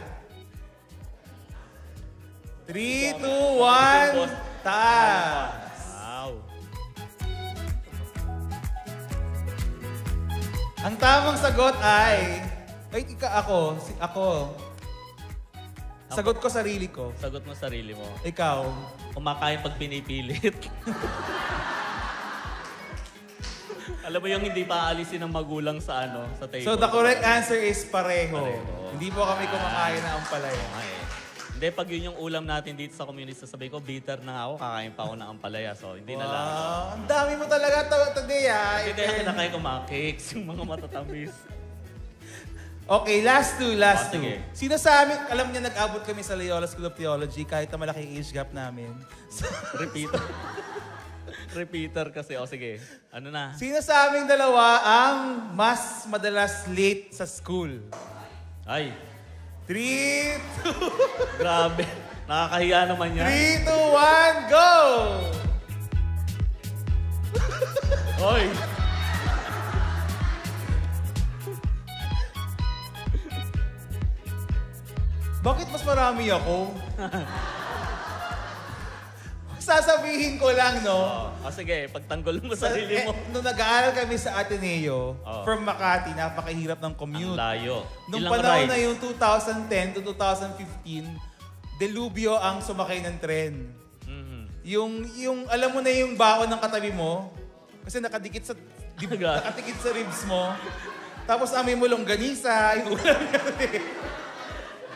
3, 2, 1, taas. Wow. Ang tamang sagot ay... Wait, ako. Sagot ko sarili ko. Sagot mo sarili mo. Ikaw. Kumakain pag pinipilit. Alam mo yung hindi pa aalisin ng magulang sa table. So the correct answer is pareho. Hindi po kami kumakain ng ampalaya. Okay. Hindi, pag yun yung ulam natin dito sa community, sasabihin ko, bitter na ako, kakain pa ako ng ampalaya. So, hindi na lang. Ang dami mo talaga today, ha? Hindi kaya kinakain ko mga cakes, yung mga matatamis. Okay, last two. Sige. Sino sa amin, alam niya, nag-abot kami sa Loyola School of Theology kahit na malaking age gap namin. Repeater kasi. O sige, ano na? Sino sa aming dalawa ang mas madalas late sa school? Ay, 3, 2, grabe. Nakakahiya naman yan. 3, 2, 1, go! Oy! Bakit mas marami ako? Sasabihin ko lang, no? O sige, pagtanggol mo sarili mo. Nung nag-aaral kami sa Ateneo, Oh. from Makati, napakahirap ng commute. Ang layo. Nung Ilang panahon rides? na yung 2010 to 2015, delubyo ang sumakay ng tren. Mhm. Yung alam mo na yung baon ng katabi mo, kasi nakadikit sa nakatikit sa ribs mo. Tapos amoy mo longganisa, yung ulam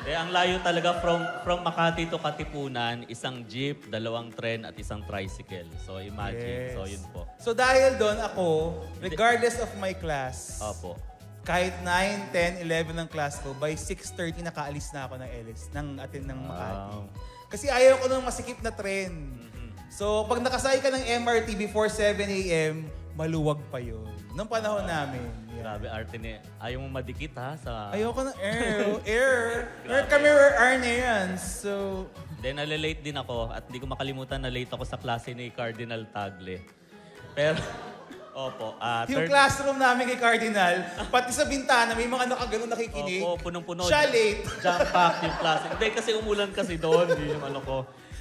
Ang layo talaga from Makati to Katipunan, isang jeep, 2 tren at isang tricycle. So imagine. Yes. So yun po. So dahil doon ako, regardless of my class, Opo. kahit 9, 10, 11 ng class ko, by 6:30 nakaalis na ako ng LS, ng Makati. Wow. Kasi ayaw ko ng masikip na tren. So pag nakasakay ka ng MRT before 7 a.m., maluwag pa yun. Nung panahon namin. Yeah. Grabe, arte ni... Ayaw mo madikit ha sa... Ayoko ng air. Kami were Arneans. So... Then, nalilate din ako at hindi ko makalimutan na late ako sa klase ni Cardinal Tagle. Pero, opo. Yung classroom namin kay Cardinal, pati sa bintana, may mga nakaganon nakikinig. Opo, punong-puno. Siya late. Jam-packed yung klase. Hindi, kasi umulan kasi doon. Hindi yung ano ko.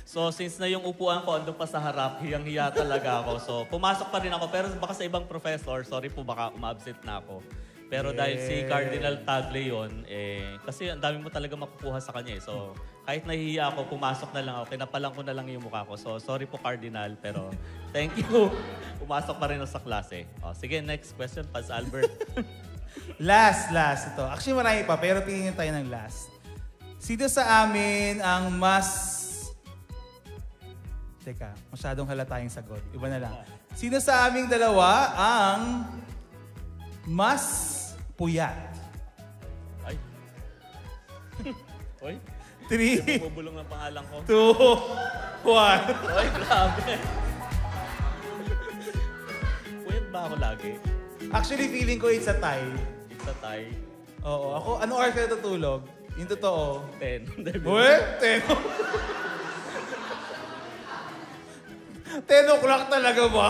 So, since na yung upuan ko andun pa sa harap, hiyang-hiya talaga ako. So, pumasok pa rin ako. Pero baka sa ibang professor, sorry po, baka umabsent na ako. Pero dahil si Cardinal Tagle yun, kasi ang dami mo talaga makukuha sa kanya. So, kahit nahihiya ako, pumasok na lang ako. Kinapalang ko na lang yung mukha ko. So, sorry po Cardinal, pero thank you. Pumasok pa rin ako sa klase. O, sige, next question, Paz Albert. Last ito. Actually, marami pa, pero piliin tayo ng last. Sino sa amin ang mas... Teka, masyadong halata yung sagot. Iba na lang. Sino sa aming dalawa ang mas puyat? Ay. Oy. 3, Bubulong ng pangalan ko. 2, 1. Oy, grabe. Puyat ba ako lagi? Actually, feeling ko it's a tie. It's a tie. Oo. Ako, anong oras ka natutulog? Yung totoo. 10. Uy, 10. 10 o'clock talaga ba?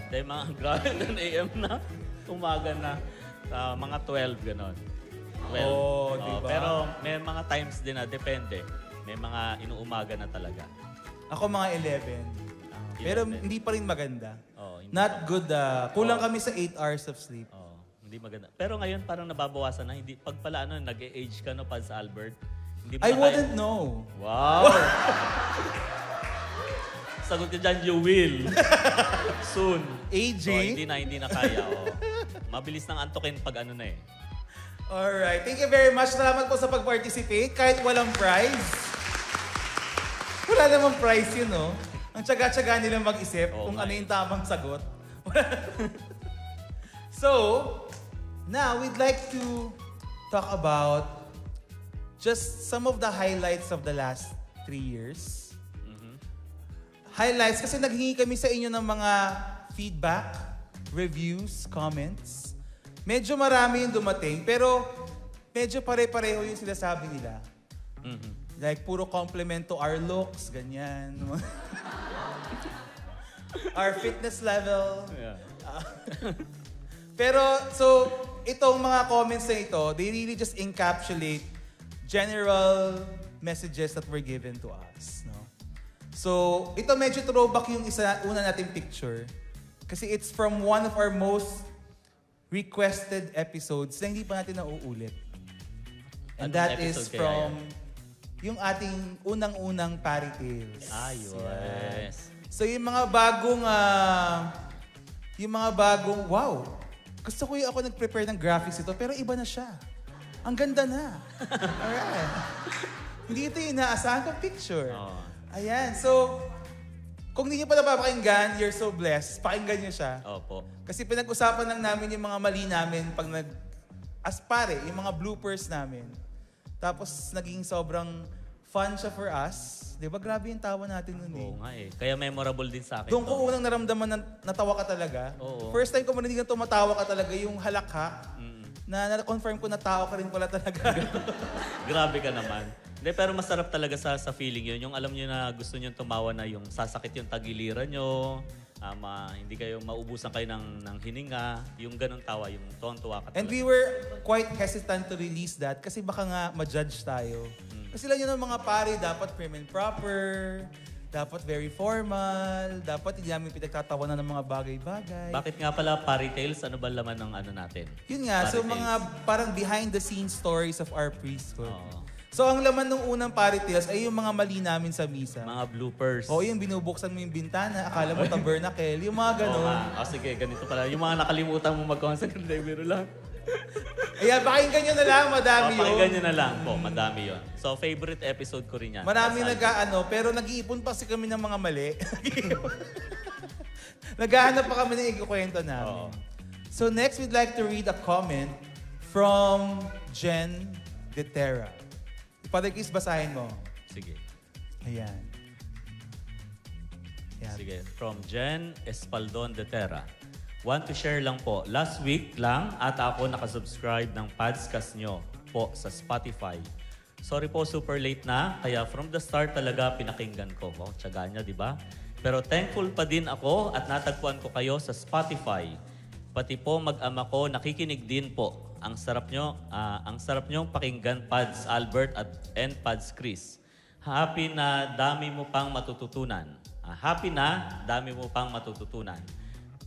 Dahil mga grabe 10 a.m. na. Umaga na. Mga 12, gano'n. 12. Oo, diba? Pero may mga times din na depende. May mga inuumaga na talaga. Ako mga 11. Pero 11. hindi pa rin maganda. Hindi Not good. Kulang kami sa 8 hours of sleep. Hindi maganda. Pero ngayon parang nababawasan na. Hindi, pag pala nag-age ka Paz Albert. Hindi I wouldn't know. Wow! Sagot ka dyan, you will. Soon. AJ? So, hindi na kaya. Mabilis nang antukin pag ano na eh. Alright. Thank you very much. Salamat po sa pag-participate. Kahit walang prize. Wala namang prize yun, no? Ang tsaga-tsaga nilang mag-isip kung ano yung tamang sagot. So, now we'd like to talk about just some of the highlights of the last 3 years. Highlights, kasi naghingi kami sa inyo ng mga feedback, reviews, comments. Medyo marami yung dumating, pero medyo pare-pareho yung sinasabi nila. Like, puro compliment to our looks, ganyan. Our fitness level. Yeah. Pero, so, itong mga comments na ito, they really just encapsulate general messages that were given to us. No? So, ito medyo throwback yung una nating picture. Kasi it's from one of our most requested episodes na hindi pa natin nauulit. And that is from yung ating unang-unang Fairy Tales. Yes. So, yung mga bagong, wow! Gusto ko yung ako nag-prepare ng graphics ito, pero iba na siya. Ang ganda na. Alright. Hindi ito yung inaasahan kong picture. Ayan. So, kung hindi nyo pa napapakinggan, you're so blessed. Pakinggan nyo siya. Opo. Kasi pinag-usapan lang namin yung mga mali namin pag aspare, yung mga bloopers namin. Tapos, naging sobrang fun siya for us. Di ba? Grabe yung tawa natin nun eh. Oo nga eh. Kaya memorable din sa akin. Doon ko unang naramdaman na natawa ka talaga. Oo. First time ko marinig na tumatawa ka talaga, yung halakha, na na-confirm ko na tao ka rin pala talaga. Grabe ka naman. Hindi, pero masarap talaga sa feeling yun. Yung alam nyo na gusto nyo tumawa na yung sasakit yung tagiliran nyo, hindi kayo maubusan kayo ng hininga, yung ganong tawa, yung tuwang-tuwa ka talaga. And we were quite hesitant to release that kasi baka nga ma-judge tayo. Kasi lang yun ang mga pare, dapat prim and proper, dapat very formal, dapat hindi namin pinagtatawanan ng mga bagay-bagay. Bakit nga pala Fairy Tales? Ano ba laman ng ano natin? Yun nga, Fairy so Tales. mga parang behind-the-scenes stories of our priesthood. Oo. So ang laman ng unang Fairy Tales ay yung mga mali namin sa misa. Mga bloopers. O yung binubuksan mo yung bintana, akala mo tabernacle, yung mga ganon. Sige, ganito pala. Yung mga nakalimutan mo mag-concert, hindi, biro lang. Ayan, pakinggan nyo na lang, madami yun. Pakinggan nyo na lang po, madami yun. So, favorite episode ko rin yan. Marami pero nag-iipon pa kasi kami ng mga mali. Naghahanap pa kami ng ikukwento namin. So next, we'd like to read a comment from Jen Detera. Father Chris, basahin mo. Sige. Ayan. Sige. From Jen Espaldon de Terra. Want to share lang po. Last week lang at ako nakasubscribe ng podcast nyo po sa Spotify. Sorry po, super late na. Kaya from the start talaga pinakinggan ko. Oh, tiyaga niya, di ba? Pero thankful pa din ako at natagpuan ko kayo sa Spotify. Pati po mag-ama ko, nakikinig din po. Ang sarap nyong pakinggan, Pads Albert and Pads Chris. Happy na dami mo pang matututunan.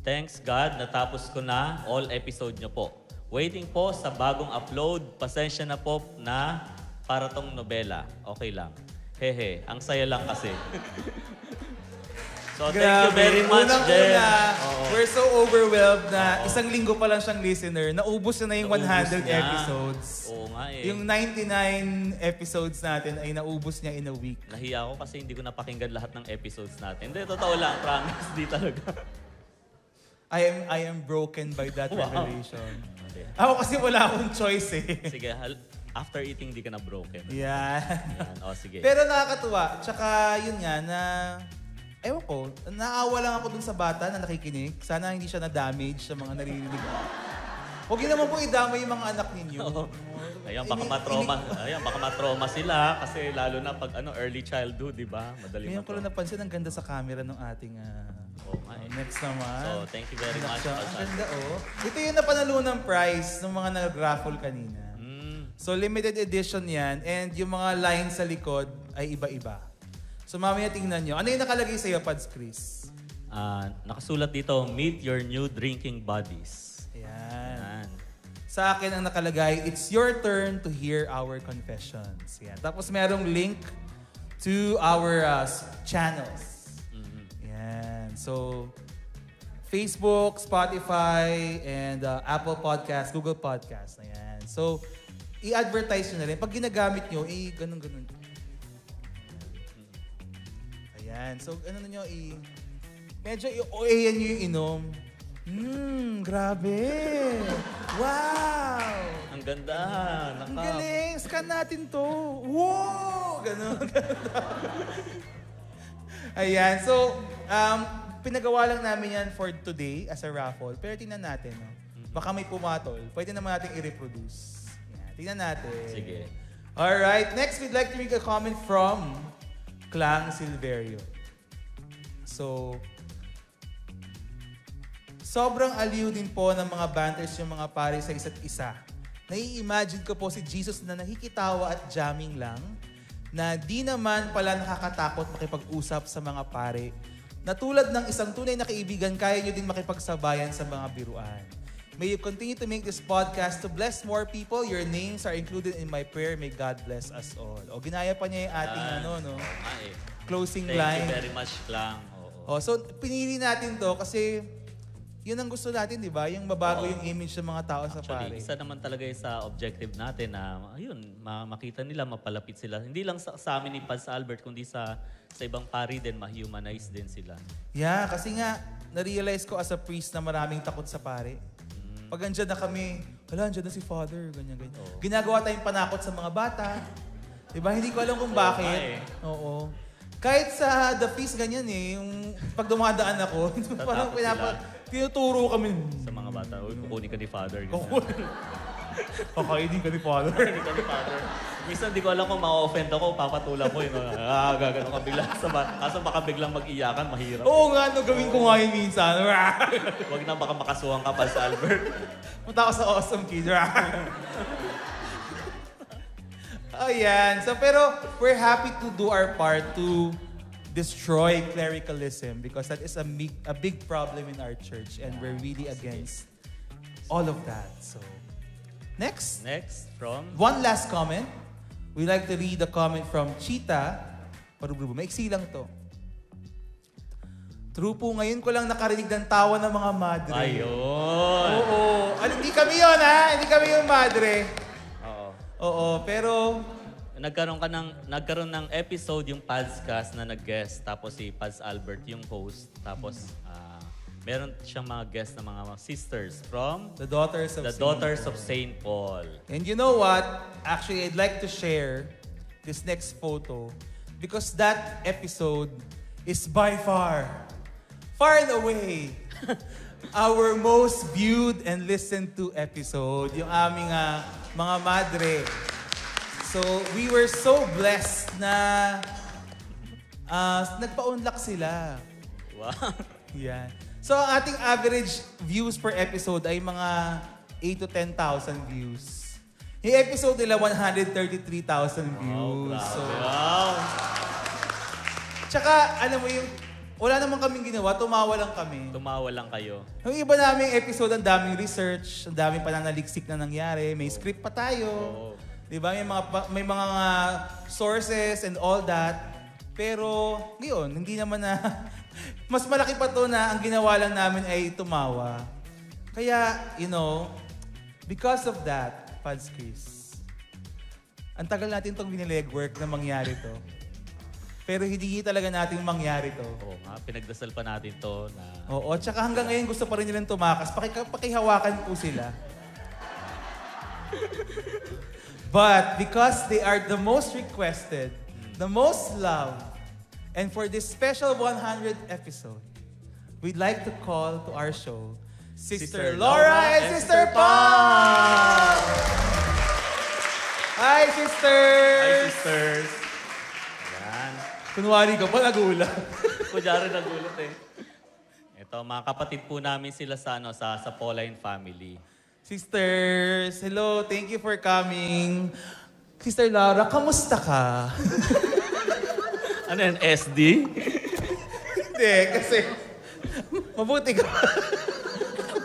Thanks God, natapos ko na all episode nyo po. Waiting po sa bagong upload. Pasensya na po na para tong nobela. Okay lang. Hehe, ang saya lang kasi. So, thank you very much, Jen. We're so overwhelmed na isang linggo pa lang siyang listener. Naubos na yung 100 episodes. Oo nga eh. Yung 99 episodes natin ay naubos niya in a week. Nahiya ako kasi hindi ko napakinggan lahat ng episodes natin. Hindi, totoo lang. Promise, di talaga. I am broken by that revelation. Ako kasi wala akong choice eh. Sige, after eating, di ka na broken. Yan. O, sige. Pero nakakatuwa. Tsaka yun nga na, ewan ko, naawa lang ako dun sa bata na nakikinig. Sana hindi siya na-damage sa mga naririnig. Huwag yun naman po idamay yung mga anak ninyo. Ayan, baka matroma sila kasi lalo na pag early childhood, di ba? Madali Ngayon ko lang napansin, ang ganda sa camera ng ating next naman. So, thank you very much. Ang ganda, oh. Ito yung napanalunan prize ng mga nag-raffle kanina. So, limited edition yan. And yung mga lines sa likod ay iba-iba. So, mamaya tingnan nyo. Ano yung nakalagay sa'yo, Pads Chris? Nakasulat dito, meet your new drinking buddies. Yan. Sa akin ang nakalagay, it's your turn to hear our confessions. Yan. Tapos merong link to our channels. Yan. So, Facebook, Spotify, and Apple Podcast, Google Podcast. Ayan. So, i-advertise nyo na rin. Pag ginagamit nyo, ganun-ganun. Ayan. So, nyo, medyo i-OA-yan nyo yung inom. Grabe. Wow. Ang ganda. Ang galing. Scan natin to. Wow. Ganun. Ayan. So, pinagawa lang namin yan for today as a raffle. Pero tingnan natin. No? Baka may pumatol. Pwede naman natin i-reproduce. Ayan. Tingnan natin. Sige. Alright. Next, we'd like to make a comment from Clang Silverio. So, sobrang aliw din po ng mga banters yung mga pare sa isa't isa. Nai-imagine ko po si Jesus na nakikitawa at jamming lang na di naman pala nakakatakot makipag-usap sa mga pare. Na tulad ng isang tunay na kaibigan, kaya nyo din makipagsabayan sa mga biruan. May you continue to make this podcast to bless more people. Your names are included in my prayer. May God bless us all. O, ginaya pa niya yung ating closing line. Thank you very much, Clang. So, pinili natin to kasi yun ang gusto natin, di ba? Yung mabago yung image ng mga tao sa pare. Actually, isa naman talaga sa objective natin na, makita nila, mapalapit sila. Hindi lang sa amin ni Pads Albert, kundi sa ibang pari din, ma-humanize din sila. Yeah, kasi nga, na-realize ko as a priest na maraming takot sa pare. Pag andyan na kami, andyan na si Father, ganyan. Ginagawa tayong panakot sa mga bata. Di ba? Hindi ko alam kung bakit. Oo. Kahit sa The Feast, ganyan yung pag dumadaan ako, parang tinuturo kami. Sa mga bata, kukunin ka ni Father. Kakainin ka ni Father. Minsan, di ko alam kung ma-offend ako, papatulan ko yun. Gagano ka bigla sa bata. Kaso baka biglang mag-iyakan, mahirap. Oo nga, gawin ko nga yun minsan. Huwag na baka makasuhan ka pa sa Albert. Punta ako sa Awesome Kid. Ayan. So, pero we're happy to do our part to destroy clericalism because that is a big problem in our church and we're really against all of that. So, next from... One last comment. We like to read the comment from Chita. Maiksi lang to. True po, ngayon ko lang nakarinig ng tawa ng mga madre. Ayun. Oo. Hindi kami yun, ha? Hindi kami yung madre. Oo, pero... Nagkaroon ng episode yung Padscast na nag-guest, tapos si Pads Albert yung host, tapos meron siyang mga guest na mga sisters from The Daughters of St. Paul. And you know what? Actually, I'd like to share this next photo because that episode is by far and away, our most viewed and listened to episode, yung aming mga madre. So, we were so blessed na nagpa-unlock sila. Wow. Yan. So, ang ating average views per episode ay mga 8 to 10,000 views. Yung episode nila, 133,000 views. Wow, So, wow. tsaka, alam mo yung, wala naman kaming ginawa, tumawa lang kami. Tumawa lang kayo. Yung iba naming episode, ang daming research, ang daming pananaliksik na nangyari, may script pa tayo. Oo. Di ba? May mga sources and all that. Pero, ngayon, hindi naman na, mas malaki pa to na ang ginawa lang namin ay tumawa. Kaya, because of that, Pads Chris, ang tagal natin itong binilegwork na mangyari to. Pero hindi talaga natin mangyari to. Oo nga, pinagdasal pa natin to na... Oo, tsaka hanggang ngayon gusto pa rin nilang tumakas. Pakihawakan po sila. But because they are the most requested, the most loved, and for this special 100th episode, we'd like to call to our show Sister Laura and Sister Pam! Hi, sisters! Hi, sisters! Yan. Kunwari ka pa, nagulat. Kunyari nagulat eh. Ito, mga kapatid po namin sila sa Pauline family. Sisters, hello, thank you for coming. Sister Laura, kamusta ka? Ano yan, SD? Hindi, kasi mabuti ka.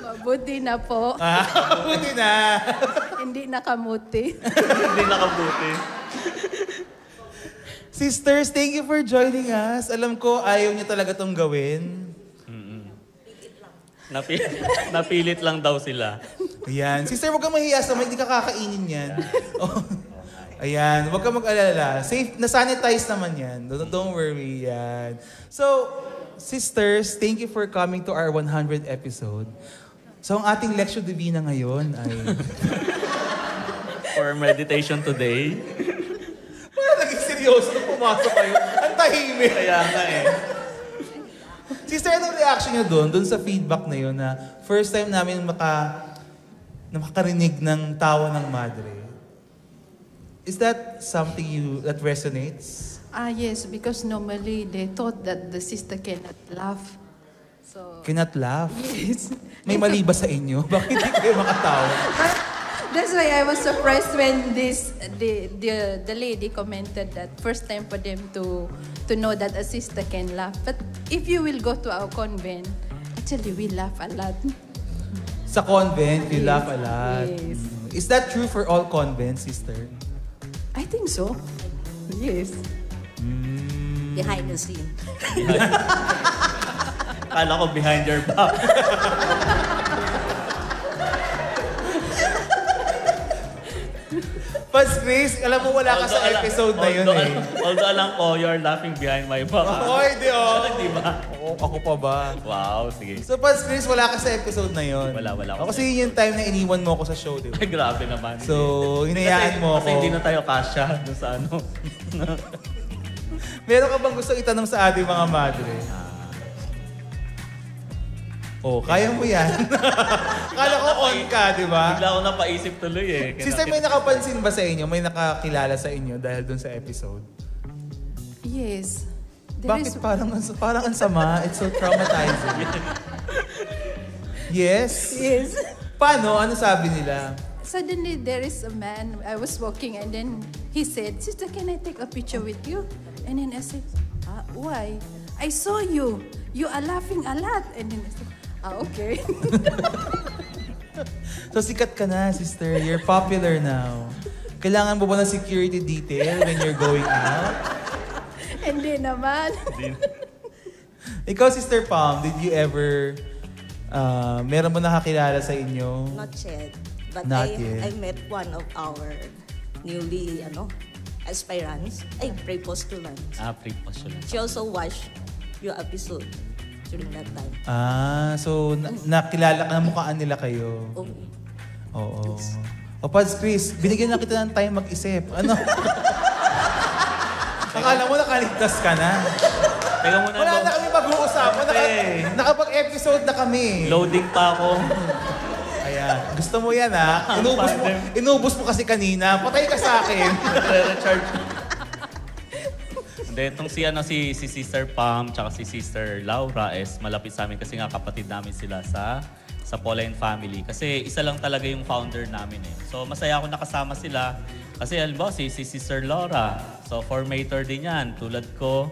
Mabuti na po. Mabuti na. Hindi nakamuti. Hindi nakabuti. Sisters, thank you for joining us. Alam ko, ayaw niyo talaga tong gawin. Napilit lang daw sila. Ayan. Sister, huwag kang mahiya sa hindi ka kakainin yan. Oh. Ayan, huwag kang mag-alala. Safe, na-sanitize naman yan. Don't worry, yan. So, sisters, thank you for coming to our 100th episode. So, ang ating Lectio Divina ngayon ay... For meditation today. Parang naging seryoso nung pumasok kayo. Ang tahimik. Kaya nga eh. Sister, anong reaction niyo doon sa feedback na yun na first time namin makarinig ng tawa ng madre? Is that something that resonates? Yes, because normally they thought that the sister cannot laugh. So, Cannot laugh? yes. May mali ba sa inyo? Bakit hindi kayo makatawa? That's why I was surprised when the lady commented that first time for them to know that a sister can laugh. But if you will go to our convent, actually we laugh a lot. Sa convent, you Yes. laugh a lot. Yes. Is that true for all convents, sister? I think so. Yes. Behind the scene. Kala ko behind your back. Pads Grace, alam mo wala ka sa episode na yun eh. Although alam ko, you're laughing behind my back. Oy, di oh. Di ba? Ako pa ba? Wow, sige. So, Pads Grace, wala ka sa episode na yun. Wala. O, kasi yun yung time na iniwan mo ako sa show, di ba? Ay, grabe naman. So, hinayaan mo ako. Kasi hindi na tayo kasya dun sa ano. Meron ka bang gusto itanong sa ating mga madre? Oh, kaya mo yan. Kala ko on ka, di ba? Bigla ako napaisip tuloy eh. Sister, may nakapansin ba sa inyo? May nakakilala sa inyo dahil dun sa episode? Yes. There Bakit is- parang ang sama? It's so traumatizing. Yes? Yes. Paano? Ano sabi nila? Suddenly, there is a man. I was walking and then he said, "Sister, can I take a picture with you?" And then I said, "Why? I saw you. You are laughing a lot." And then I said, "Okay." So sikat ka na, sister. You're popular now. Kailangan mo ba ng security detail when you're going out? Hindi naman. Ikaw, Sister Pam, did you ever... meron mo nakakilala sa inyo? Not yet. But Not yet. I met one of our newly aspirants. Ay, pre-postulants. Pre-postulant. She also watched your episode during that time. So nakilala ka, mukhaan nila kayo. Oh, Oo. O, Pads Chris, binigyan na kita ng time mag-isip. Ano? Akala mo nakaligtas ka na. Teka muna. Wala na kami mag-uusapan. Nakapag-episode na kami. Loading pa ako. Ayan. Gusto mo yan, ha? Inubos mo kasi kanina. Patay ka sa akin. Recharge. Hindi, itong si Sister Pam tsaka si Sister Laura is malapit sa amin kasi nga kapatid namin sila sa Pauline family. Kasi isa lang talaga yung founder namin eh. So masaya ako nakasama sila. Kasi halimbawa si Sister Laura. So formator din yan, tulad ko.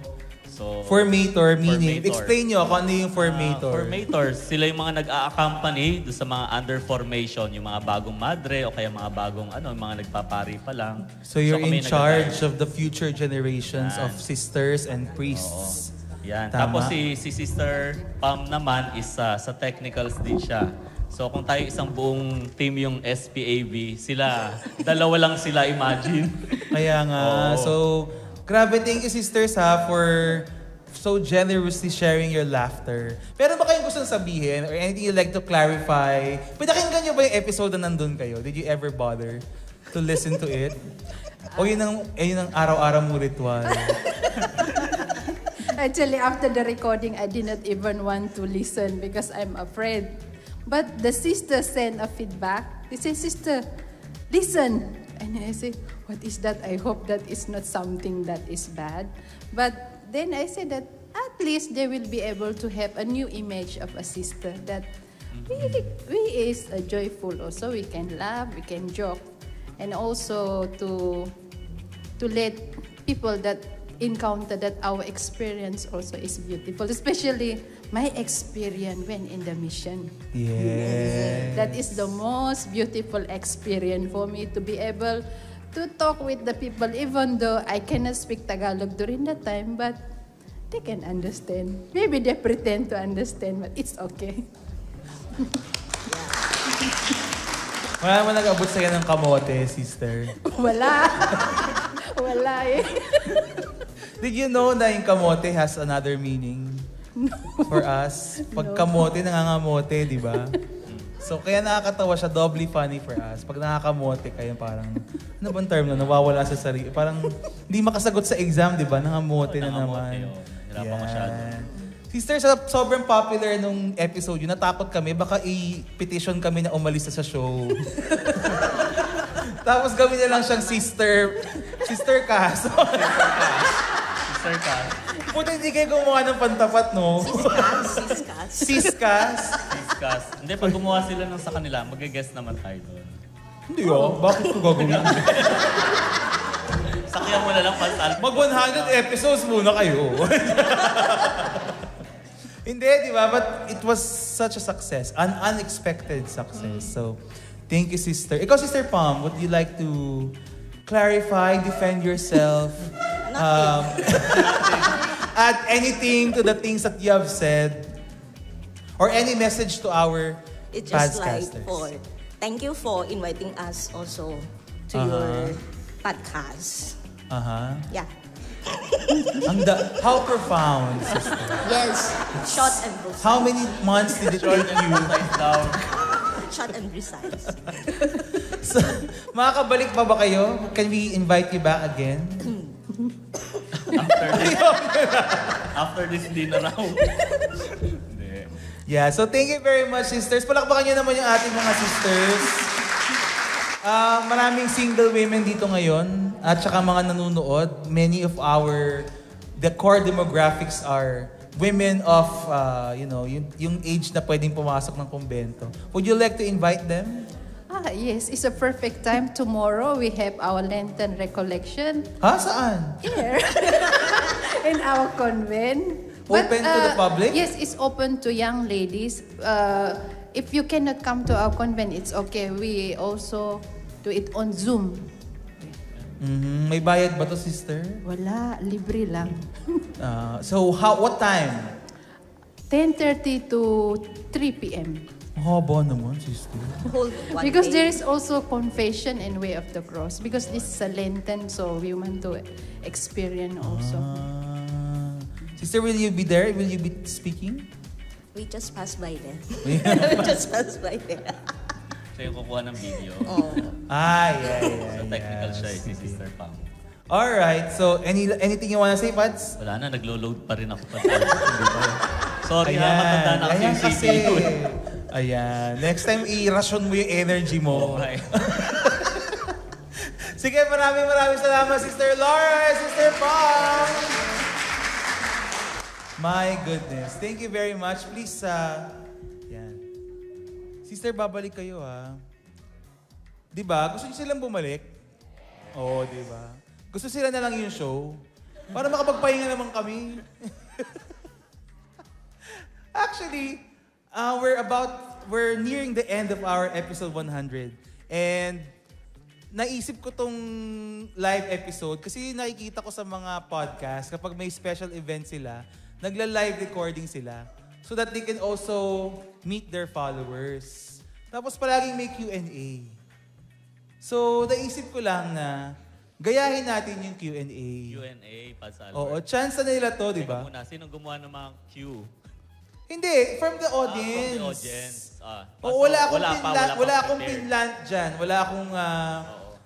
So, Formator, meaning, formator. explain nyo kung ano yung formator. Formators, sila yung mga nag-a-accompany doon sa mga under formation, yung mga bagong madre o kaya mga bagong mga nagpapari pa lang. So you're kami in charge of the future generations of sisters and priests. Yan. Tama. Tapos si Sister Pam naman is sa technicals din siya. So kung tayo isang buong team yung SPAV, dalawa lang sila, imagine. Kaya nga. Oo. So, grabe, thank you sisters for so generously sharing your laughter. Pero ba kayong gusto sabihin or anything you'd like to clarify? Pinakinggan nyo ba yung episode na nandun kayo? Did you ever bother to listen to it? O yun ang araw-araw mo ritual? Actually, after the recording, I did not even want to listen because I'm afraid. But the sister sent a feedback. They say, "Sister, listen." And I say, "What is that? I hope that is not something that is bad." But then I said that at least they will be able to have a new image of a sister that we is joyful also. We can laugh, we can joke. And also to let people that encounter that our experience also is beautiful, especially my experience when in the mission. Yes. That is the most beautiful experience for me, to be able to talk with the people, even though I cannot speak Tagalog during that time, but they can understand. Maybe they pretend to understand, but it's okay. Wala mo nag-abot sa'yo ng kamote, sister. Wala. Wala eh. Did you know na yung kamote has another meaning for us? Pag kamote, nangangamote, di ba? So, kaya nakakatawa siya, doubly funny for us. Pag nakakamote kayo, parang, ano bang term na, nawawala sa sarili. Parang, hindi makasagot sa exam, di ba? Nangamote na naman. Hirapan masyado. Sister, sobrang popular nung episode yun, natakot kami, baka i-petition kami na umalis na sa show. Tapos gawin niya lang siyang Sister Cass. Sister Cass. Puta, hindi kayo gumawa ng pantapat, no? Siskas. Siskas? Siskas. Hindi, pag gumawa sila ng sa kanila, mag-guess naman tayo doon. Hindi bakit ko gagawin? Sakyan mo na lang pasal. Mag 100 episodes muna kayo. Hindi, di ba? But it was such a success. An unexpected success. So, thank you, sister. Ikaw, Sister Pam, would you like to clarify, defend yourself? Add anything to the things that you have said? Or any message to our It's just like podcasters? thank you for inviting us also to your podcast. Yeah. How profound, sister. Yes. Short and precise. How many months did it take you? Short and precise. So, makakabalik pa ba kayo? Can we invite you back again? After this dinner round. Yeah, so thank you very much, sisters. Palakpakan niyo naman yung ating mga sisters. Maraming single women dito ngayon at saka mga nanonood. Many of the core demographics are women of, yung age na pwedeng pumasok ng kumbento. Would you like to invite them? Yes, it's a perfect time. Tomorrow we have our Lenten recollection. Saan? Here. In our convent. Open to the public? Yes, it's open to young ladies. If you cannot come to our convent, it's okay. We also do it on Zoom. May bayad ba to, sister? Wala, libre lang. So, what time? 10:30 to 3 p.m. Haba naman, sister. Whole one Because day. there is also confession and way of the cross. Because this is a Lenten, so we want to experience also. Sister, will you be there? Will you be speaking? We just passed by there. We just passed by there. Siya yung kukuha ng video. Oh. Yeah. So technical siya si Sister Pam. Alright, so anything you wanna say, Pads? Wala na, naglo-load pa rin ako. Sorry na, matanda na kasi yung kasi. CPU. Ayan. Next time, i-ration mo yung energy mo. Okay. Sige, maraming salamat, Sister Laura, Sister Pong. My goodness. Thank you very much. Please, yan. Sister, babalik kayo, ha? Diba? Gusto niyo silang bumalik? Oo, diba? Gusto sila na lang yung show? Para makapagpahinga naman kami. Actually, we're nearing the end of our episode 100. And naisip ko tong live episode kasi nakikita ko sa mga podcast kapag may special event sila, nagla-live recording sila so that they can also meet their followers. Tapos palaging may Q&A. So, naisip ko lang na gayahin natin yung Q&A. Q&A, Pads Albert. Oo, chance na nila to, di ba? Sinong gumawa ng mga Q? Hindi, from the audience. From the audience. Wala akong pinlant dyan.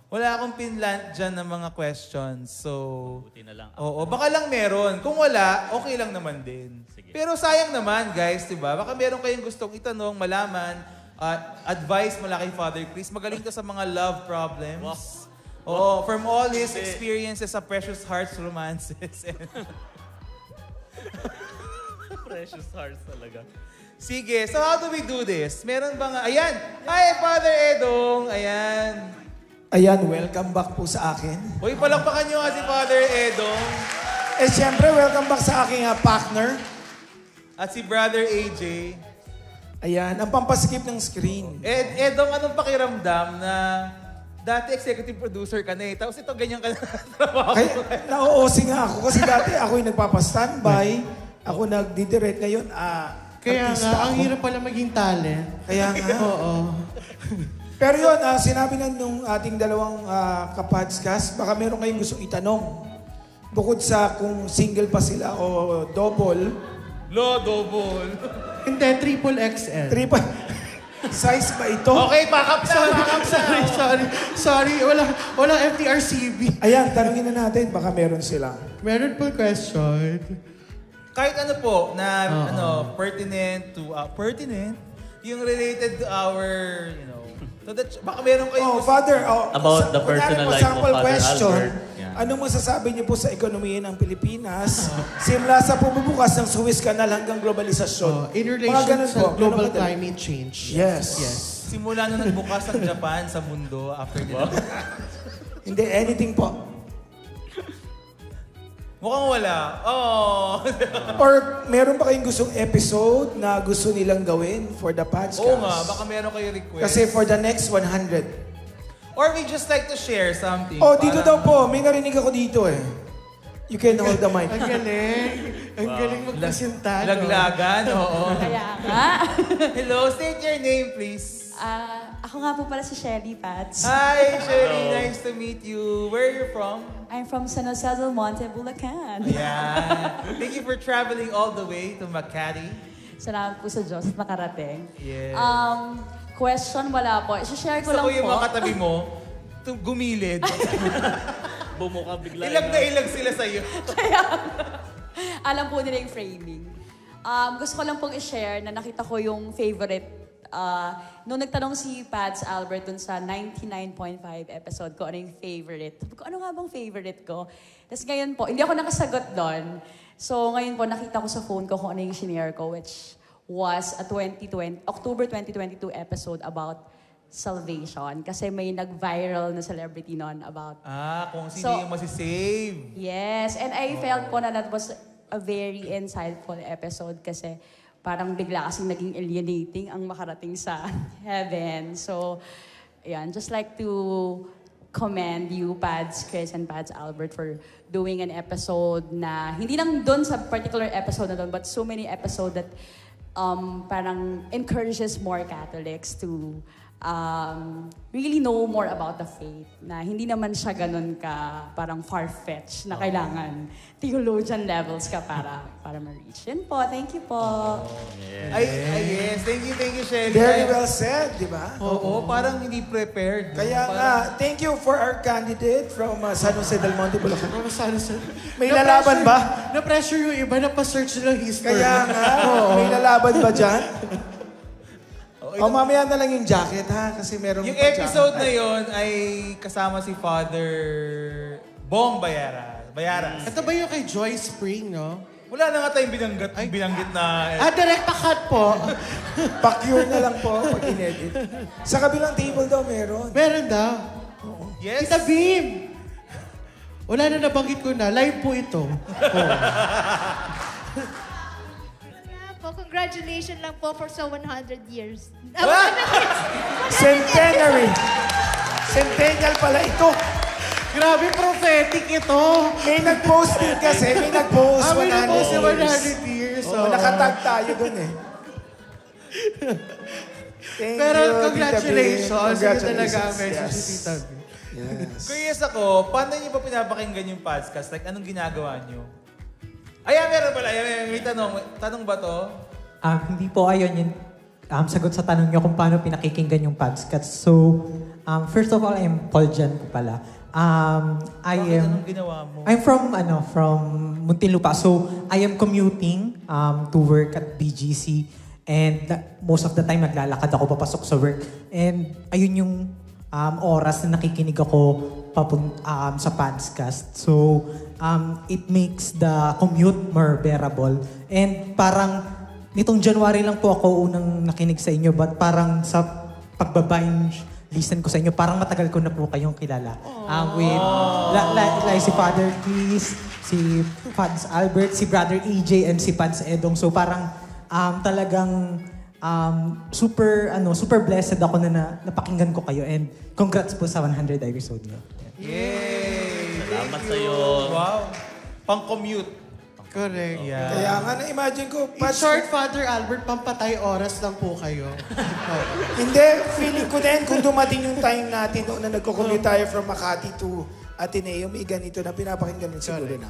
Wala akong pinlant dyan ng mga questions. So, buti na lang. Oo, baka lang meron. Kung wala, okay lang naman din. Sige. Pero sayang naman, guys, di ba? Baka meron kayong gustong itanong, malaman, advice mula kay Father Chris. Magaling to sa mga love problems. Wow. Oo, from all his experiences sa Precious Hearts romances. Precious Hearts talaga. Sige, so how do we do this? Meron bang... Ayan! Hi, Father Edong! Ayan. Ayan, welcome back po sa akin. Uy, palakpakan nyo nga si Father Edong. Siyempre, welcome back sa aking partner. At si Brother AJ. Ayan, ang pampaskip ng screen. Edong, anong pakiramdam na dati executive producer ka na eh. Tapos ito, ganyan ka na trabaho. Kaya, na-OOC nga ako kasi dati ako yung nagpapa-standby. Ako nagdidirect ngayon. Kaya artista nga, ang ako. hirap pala maging talent. Kaya nga. Oo. Pero yun, sinabi na nung ating dalawang kapadscast, baka meron kayong gustong itanong. Bukod sa kung single pa sila o double. Double. Hindi, triple XL. Triple. Size ba ito? Okay, pack up na. Sorry. Wala FTRCB. Ayan, tanungin na natin. Baka meron sila. Meron po question. Kahit ano po na pertinent to pertinent yung related to our, so that baka meron kayong Father, About the personal life of Father question, Albert. Yeah. Anong masasabi niyo po sa ekonomiya ng Pilipinas? Simula sa pumubukas ng Suez Canal hanggang globalisasyon. In Mga relation ganun sa po. global Ganun po. climate change. Yes. simula nung nagbukas ang Japan sa mundo after nila. Hindi, anything po. Mukhang wala. Oh. Or meron ba kayong gustong episode na gusto nilang gawin for the podcast? Oo nga, baka meron kayo request. Kasi for the next 100. Or we just like to share something. Oh, dito daw po. May narinig ako dito eh. You can hold the mic. Ang galing. Ang galing magpresenta. Laglagan, oo. Kaya nga. Hello, state your name please. Ako nga po pala si Shelly Pats. Hi, Sherry. Nice to meet you. Where are you from? I'm from San Jose del Monte, Bulacan. Yeah. Thank you for traveling all the way to Makati. Salamat po sa Diyos at makarating. Yes. Question, wala po. I-share ko Gusto lang ko yung po. mga katabi mo, gumilid. Bumuka bigla. Ilag na ilag sila sa'yo. Kaya, alam po nila yung framing. Gusto ko lang pong i-share na nakita ko yung favorite. Nung nagtanong si Pads Albert dun sa 99.5 episode ko, ano yung favorite? Sabi ko, ano nga bang favorite ko? Tapos ngayon po, hindi ako nakasagot doon. So ngayon po, nakita ko sa phone ko kung ano yung shinare ko, which was a October 2022 episode about salvation. Kasi may nag-viral na celebrity noon about... Kung sino yung masisave. Yes, and I felt po na that was a very insightful episode kasi parang bigla kasing naging alienating ang makarating sa heaven. So, ayan, just like to commend you, Pads Chris and Pads Albert, for doing an episode na, hindi lang dun sa particular episode na dun, but so many episodes that parang encourages more Catholics to really know more about the faith. Na hindi naman siya ganun ka parang far-fetched na kailangan theologian levels ka para ma-reach. Yun po. Thank you po. Yes. Thank you, Shelly. Very well said, di ba? Oo, parang hindi prepared. Kaya nga, thank you for our candidate from San Jose del Monte, Bulacan. May Na-pressure- lalaban ba? Na-pressure yung iba na pa-search nila history. Kaya nga, may lalaban ba dyan? Mamaya na lang yung jacket, ha? Kasi meron Yung pa episode na jacket. yon ay kasama si Father Bong Bayaras. Ito ba yung kay Joy Spring, no? Wala na nga tayong binanggit na... Direct pa-cut po. Pa-cure na lang po pag in-edit. Sa kabilang table daw meron. Meron daw. Yes. Tita Bim! Wala na nabanggit ko na. Live po ito. Congratulations lang po for so 100 years. Centenary. Centennial pala ito. Grabe, prophetic ito. May nag-post din kasi. May nag-post 100 May nag-post years. 100 years. Nakatag tayo dun eh. Thank Pero you, congratulations. Tita Ito Bim. talaga ang Congratulations. message si Tita Bim. Yes. Curious ako, paano niyo ba pinapakinggan yung podcast? Like, anong ginagawa niyo? Meron pala. May tanong. Tanong ba to? Hindi po ayun yung sagot sa tanong niyo kung paano pinakikinggan yung podcast. So, first of all, I'm Paul Jan po pala. Anong ginawa mo? I'm from Muntinlupa. So, I am commuting to work at BGC. And most of the time, naglalakad ako papasok sa work. And ayun yung oras na nakikinig ako sa podcast. So, it makes the commute more bearable. And parang, nitong January lang po ako unang nakinig sa inyo. But parang sa pagbabind listen ko sa inyo, parang matagal ko na po kayong kilala. With like si Father Chris, si Pads Albert, si Brother EJ, and si Pads Edong. So parang talagang super blessed ako na napakinggan ko kayo. And congrats po sa 100 episode niyo. Yay! Salamat Thank sa'yo. you. Wow. Pang-commute. Correct. Yeah. Kaya nga, na-imagine ko, In short, Father Albert, pampatay oras lang po kayo. Hindi, feeling ko din kung dumating yung time natin noon na nagko-commute tayo from Makati to Ateneo, may ganito na pinapakinggan din siguro na.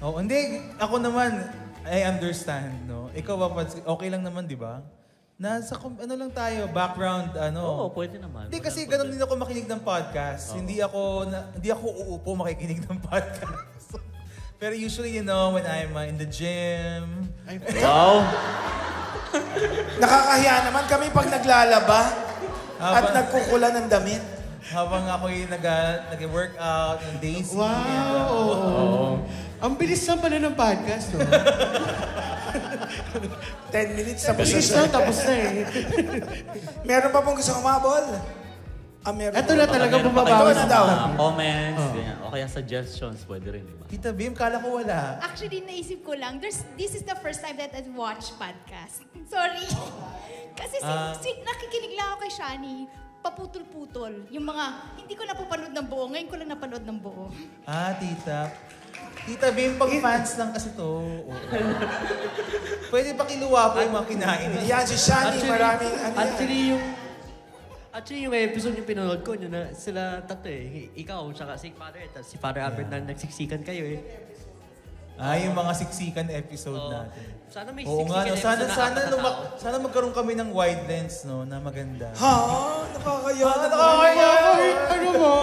Hindi. Ako naman, I understand, no? Ikaw ba, Pads, okay lang naman, di ba? Nasa, lang tayo, background, Oo, pwede naman. Hindi, kasi ganun din ako makinig ng podcast. Hindi ako uupo makikinig ng podcast. Pero usually, when I'm in the gym. Wow! Nakakahiya naman kami pag naglalaba at nagkukula ng damit. Habang ako yung nag-workout ng Daisy. Wow! Ang bilis na pala ng podcast, no? 10 minutes tapos Bilis na, tapos na eh. Meron pa pong gusto kumabol? Meron Ito na talaga Ito bumabawi na daw. Comments, ganyan. O kaya suggestions, pwede rin, di ba? Tita Bim, kala ko wala. Actually, naisip ko lang, this is the first time that I watch podcast. Sorry. Kasi nakikinig lang ako kay Shani, paputol-putol. Yung mga, hindi ko napapanood ng buo, ngayon ko lang napanood ng buo. Tita. Tita Bim, pag fans lang kasi to. Oo. Pwede ba kiluwa po yung mga kinain? Yan, si Shani, maraming Actually, yung episode yung pinanood ko, yun na sila tatlo eh. Ikaw, tsaka si Father, tapos si Father Albert na nagsiksikan kayo eh. Yung mga siksikan episode natin. Sana may Oo nga, siksikan no? episode na apat na tao. Sana magkaroon kami ng wide lens, no? Na maganda. Nakakaya Ano ba?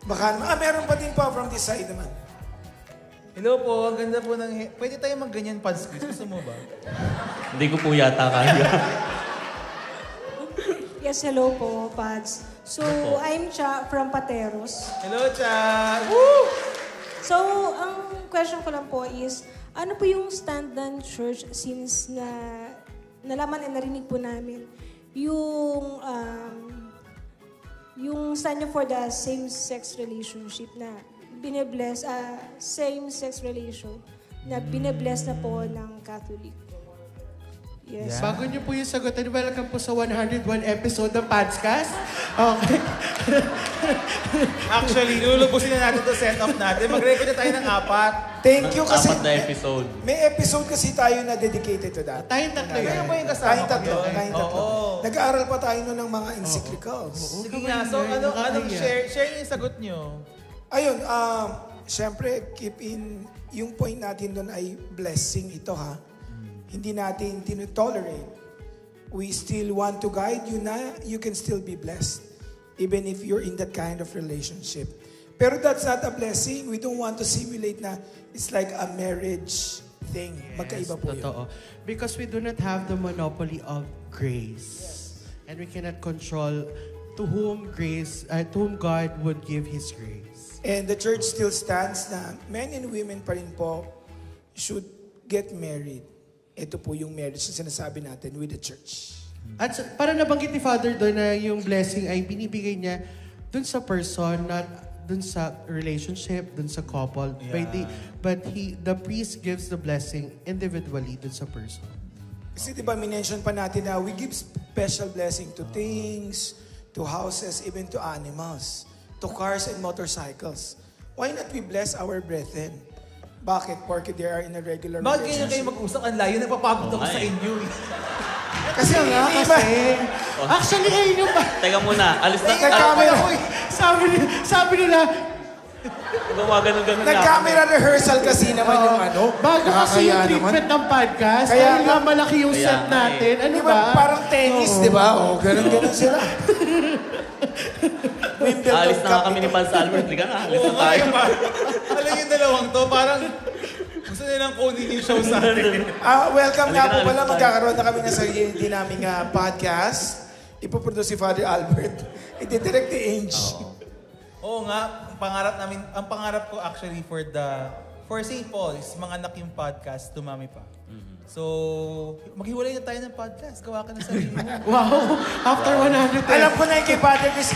Baka naman. Meron pa din pa from this side naman. Hello po, ang ganda po ng... Pwede tayo magganyan, Pads Chris. Gusto mo ba? Hindi ko po yata kaya. Yes, hello po, Pads. So, I'm Cha from Pateros. Hello, Cha! Woo! So, ang question ko lang po is, ano po yung stand ng church since na nalaman at narinig po namin yung stand niyo for the same-sex relationship na binibless, same-sex relation na binibless na po ng Catholic. Yes. Bago niyo po yung sagutin, welcome po sa 101 episode ng Padscast. Okay. Actually, lulubusin na natin to set up natin. Mag-record na tayo ng 4. Thank you kasi... 4 na episode. May episode kasi tayo na dedicated to that. Tayong tatlo yan. Kaya mo yung kasama Tayong tatlo. ko yun. Oo. Nag-aaral pa tayo nun ng mga encyclicals. Sige nga, so anong share yung sagot nyo? Ayun, syempre, keep in, yung point natin doon ay blessing ito ha. Hindi natin tinotolerate. We still want to guide you na you can still be blessed. Even if you're in that kind of relationship. Pero that's not a blessing. We don't want to simulate na it's like a marriage thing. Magkaiba po yun. Because we do not have the monopoly of grace. Yes. And we cannot control to whom God would give His grace. And the church still stands na men and women pa rin po should get married. Ito po yung marriage na sinasabi natin with the church. At para nabanggit ni Father doon na yung blessing ay binibigay niya doon sa person, not doon sa relationship, doon sa couple. Yeah. But the priest gives the blessing individually doon sa person. Kasi diba, minention pa natin na we give special blessing to things, to houses, even to animals, to cars and motorcycles. Why not we bless our brethren? Bakit? Porque they are in a regular relationship. relationship. Bakit kayo mag-usap? Ang layo, napapagod ako sa inyo. Kasi actually, ayun yung... Teka muna, alis na. Sabi nila, ganun nag-camera rehearsal kasi naman yung ano. Bago kasi yung treatment ng podcast, kaya nga malaki yung set natin. Ano ba? Parang tennis, di ba? O, ganun sila. Alis na kami ni Pans Albert. Liga na, alis na tayo. Alam yung dalawang to, parang gusto nilang kunin yung show sa atin. Welcome nga po pala. Magkakaroon na kami ng sarili naming podcast. Ipoproduce si Father Albert. Itidirect ni Ange. Oo nga, ang pangarap ko actually for St. Paul is manganak yung podcast, dumami pa. So, maghiwalay na tayo ng podcast. Gawa ka na sarili mo. Wow! After 100 Alam ko na yung kay Father Chris,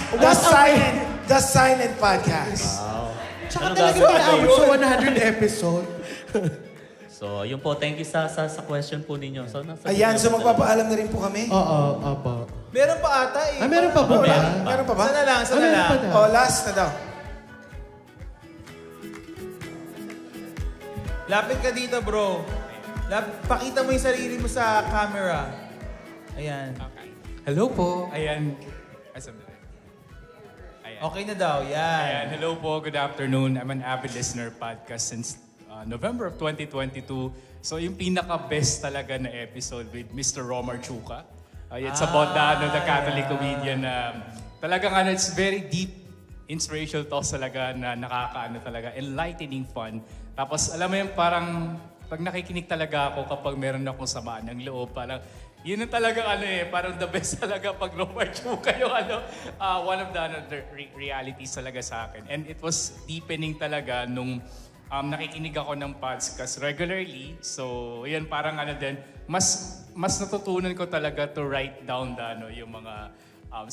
The Silent Podcast. Wow. Tsaka talaga pinaabot sa 100 episode. So, yun po. Thank you sa question po ninyo. So, ayan, so magpapaalam na rin po kami. Oo, opo. Meron pa ata eh. Meron pa ba? Meron pa ba? Sana lang. Last na daw. Lapit ka dito, bro. Pakita mo yung sarili mo sa camera. Ayan. Okay. Hello po. Ayan. Okay na daw. Yan. Ayan. Hello po. Good afternoon. I'm an avid listener podcast since November of 2022. So yung pinaka-best talaga na episode with Mr. Romar Chuka. It's about the Catholic comedian. Talagang it's very deep, inspirational talks talaga na nakakaano talaga, enlightening fun. Tapos alam mo yung parang pag nakikinig talaga ako kapag meron akong samaan ng loob, parang yun ang talagang parang the best talaga pag Romar Chuka yung one of the realities talaga sa akin. And it was deepening talaga nung nakikinig ako ng podcast regularly. So, yan parang din, mas natutunan ko talaga to write down yung mga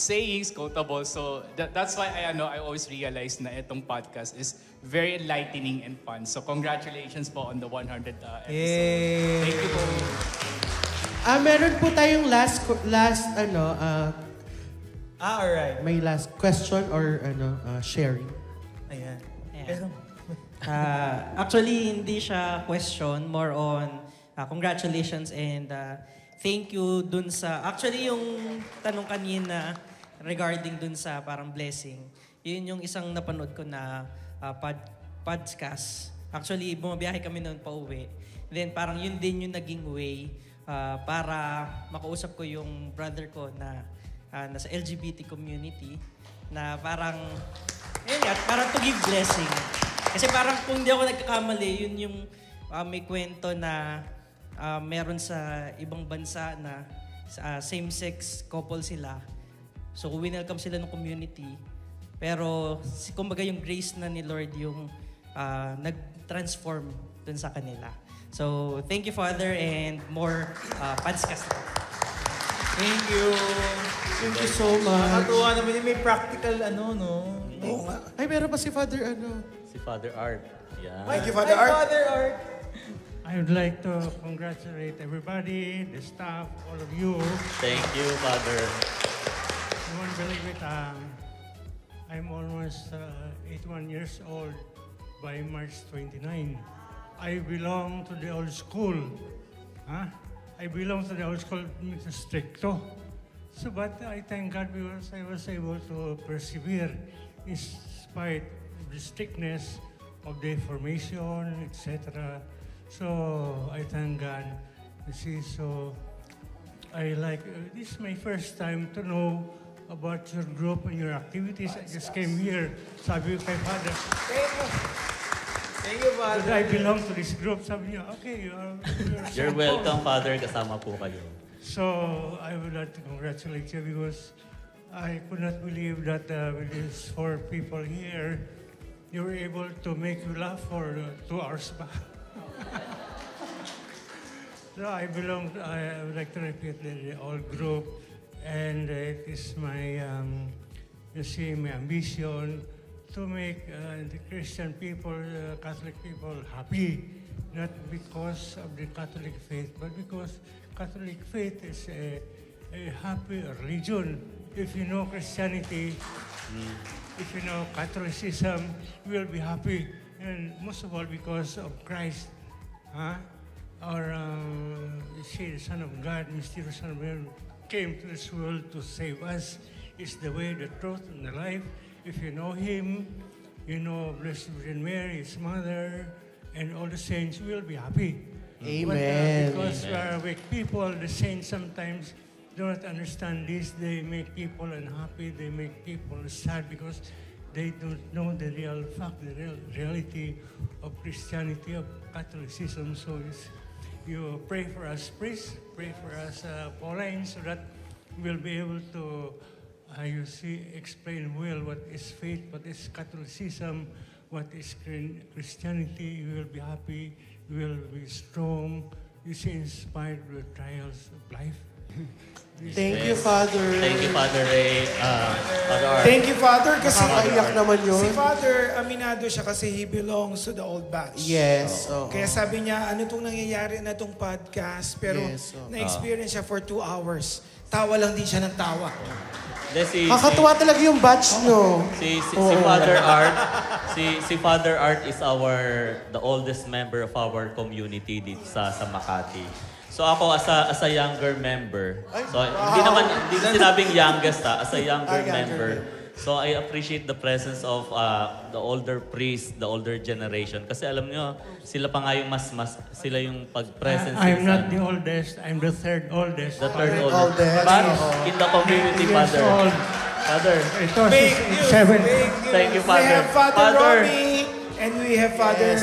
sayings, quotable. So, that's why I always realize na itong podcast is very enlightening and fun. So, congratulations po on the 100th episode. Yay! Thank you po. Meron po tayong last alright. May last question or sharing. Ayan. Actually, hindi siya question. More on congratulations and thank you dun sa... Actually, yung tanong kanina regarding dun sa parang blessing, yun yung isang napanood ko na podcast. Actually, bumabiyahe kami noon pa uwi. Then parang yun din yung naging way para makausap ko yung brother ko na nasa LGBT community na parang, parang to give blessing. Kasi parang kung di ako nagkakamali, yun yung may kwento na meron sa ibang bansa na same-sex couple sila. So, winelcome sila ng community. Pero, kumbaga yung grace na ni Lord yung nag-transform dun sa kanila. So, thank you, Father, and more podcast. Thank you. Thank you so much. Nakatuwa naman yung may practical Oo nga. Ay, meron pa si Father Si Father Art. Yeah. Thank you, Father Art. Father Art. I would like to congratulate everybody, the staff, all of you. Thank you, Father. You won't believe it. I'm almost 81 years old by March 29. I belong to the old school. I belong to the old school, Mr. Stricto. So, but I thank God because I was able to persevere in spite of the strictness of the formation, etc. So, I thank God. You see, so I like, this is my first time to know about your group and your activities. I just came here. Sabi ko kay Father, Thank you, Father. I belong to this group. Sabi niya, okay, You're welcome, Father. Kasama po kayo. So, I would like to congratulate you because I could not believe that with these 4 people here, you were able to make you laugh for 2 hours back. So, I would like to repeat the old group, and it is my, my ambition to make the Christian people, Catholic people happy, not because of the Catholic faith, but because Catholic faith is a happy religion. If you know Christianity, if you know Catholicism, you will be happy. And most of all because of Christ. The Son of God, mysterious Son of God, came to this world to save us. It's the way, the truth, and the life. If you know Him, you know Blessed Virgin Mary, His mother, and all the saints will be happy. Amen. But, because we are weak people, the saints sometimes do not understand this. They make people unhappy. They make people sad because they don't know the real fact, the real reality of Christianity, of Catholicism. So you pray for us, priest, pray for us, Pauline, so that we'll be able to explain well what is faith, what is Catholicism, what is Christianity. You will be happy, you will be strong, you see, inspired with trials of life. Thank you, Father. Thank you, Father Ray. Father Art. Thank you, Father, kasi nakakaiyak naman yun. Si Father, aminado siya kasi he belongs to the old batch. Yes. Kaya sabi niya, ano itong nangyayari na itong podcast? Pero na-experience siya for 2 hours. Tawa lang din siya ng tawa. Kakatuwa talaga yung batch nyo. Si Father Art, si Father Art is the oldest member of our community dito sa Makati. So ako as a younger member. So hindi sinabing youngest as a younger member. So I appreciate the presence of the older priests, the older generation. Kasi alam nyo, sila pa nga yung sila yung pag-presence. I'm not the oldest, I'm the third oldest. The third oldest. But in the community, Father. Father. Thank you, Father. We have Father Romy, and we have Father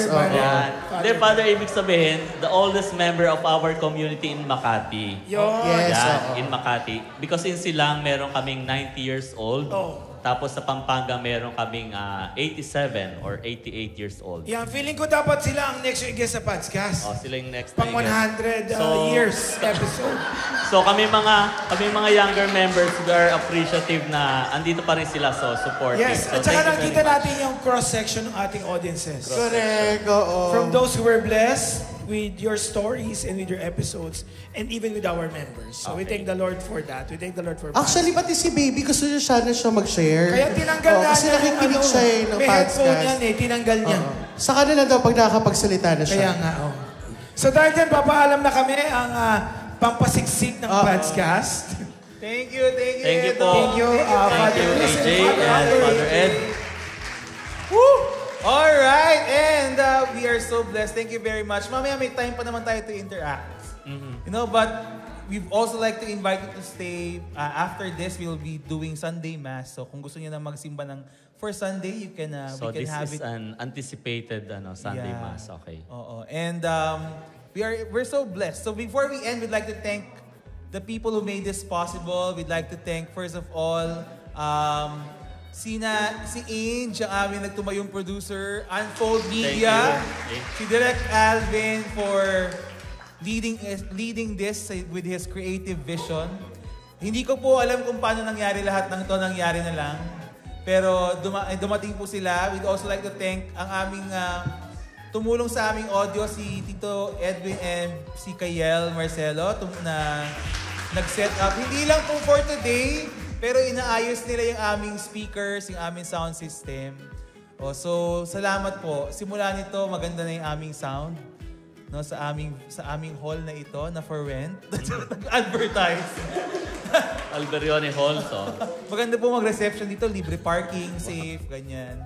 Then, Father, ibig sabihin, the oldest member of our community in Makati. In Makati. Because in Silang, meron kaming 90 years old. Tapos sa Pampanga, meron kaming 87 or 88 years old. Yeah, feeling ko dapat sila ang next guest sa podcast. Sila yung next pang 100 years episode. So kami mga younger members, we are appreciative na andito pa rin sila, so supportive. Yes, at saka nakita natin yung cross-section ng ating audiences. Correct, oo. From those who were blessed with your stories and with your episodes and even with our members. So we thank the Lord for that. We thank the Lord for Actually, pati si Baby gusto niya sana mag-share. Kaya tinanggal na kasi nakikinig siya ng may podcast. headphone yan tinanggal niya. Sa kanila daw pag nakakapagsalita na siya. Kaya nga, So dahil dyan, papaalam na kami ang pampasiksik ng podcast. Thank you. Thank you po. Thank you, Father AJ and Father Ed. Woo! All right, and we are so blessed. Thank you very much. Mamaya may time pa naman tayo to interact. You know, but we'd also like to invite you to stay. After this, we'll be doing Sunday Mass. So kung gusto niyo na magsimba for Sunday, you can so we can have it. So this is an anticipated Sunday Mass, okay. And we're so blessed. So before we end, we'd like to thank the people who made this possible. We'd like to thank, first of all, si Ange, ang aming nagtumayong producer, Unfold Media, si Direk Alvin for leading this with his creative vision. Hindi ko po alam kung paano nangyari lahat ng to, nangyari na lang. Pero dumating po sila. We'd also like to thank ang aming tumulong sa aming audio si Tito Edwin and si Kayel Marcelo na nag-set up. Hindi lang po for today, pero inaayos nila yung aming speakers, yung aming sound system. So, salamat po. Simula nito, maganda na yung aming sound. No, sa aming hall na ito, na for rent. Advertise. Alberione Hall, so. Maganda po mag-reception dito. Libre parking, safe, ganyan.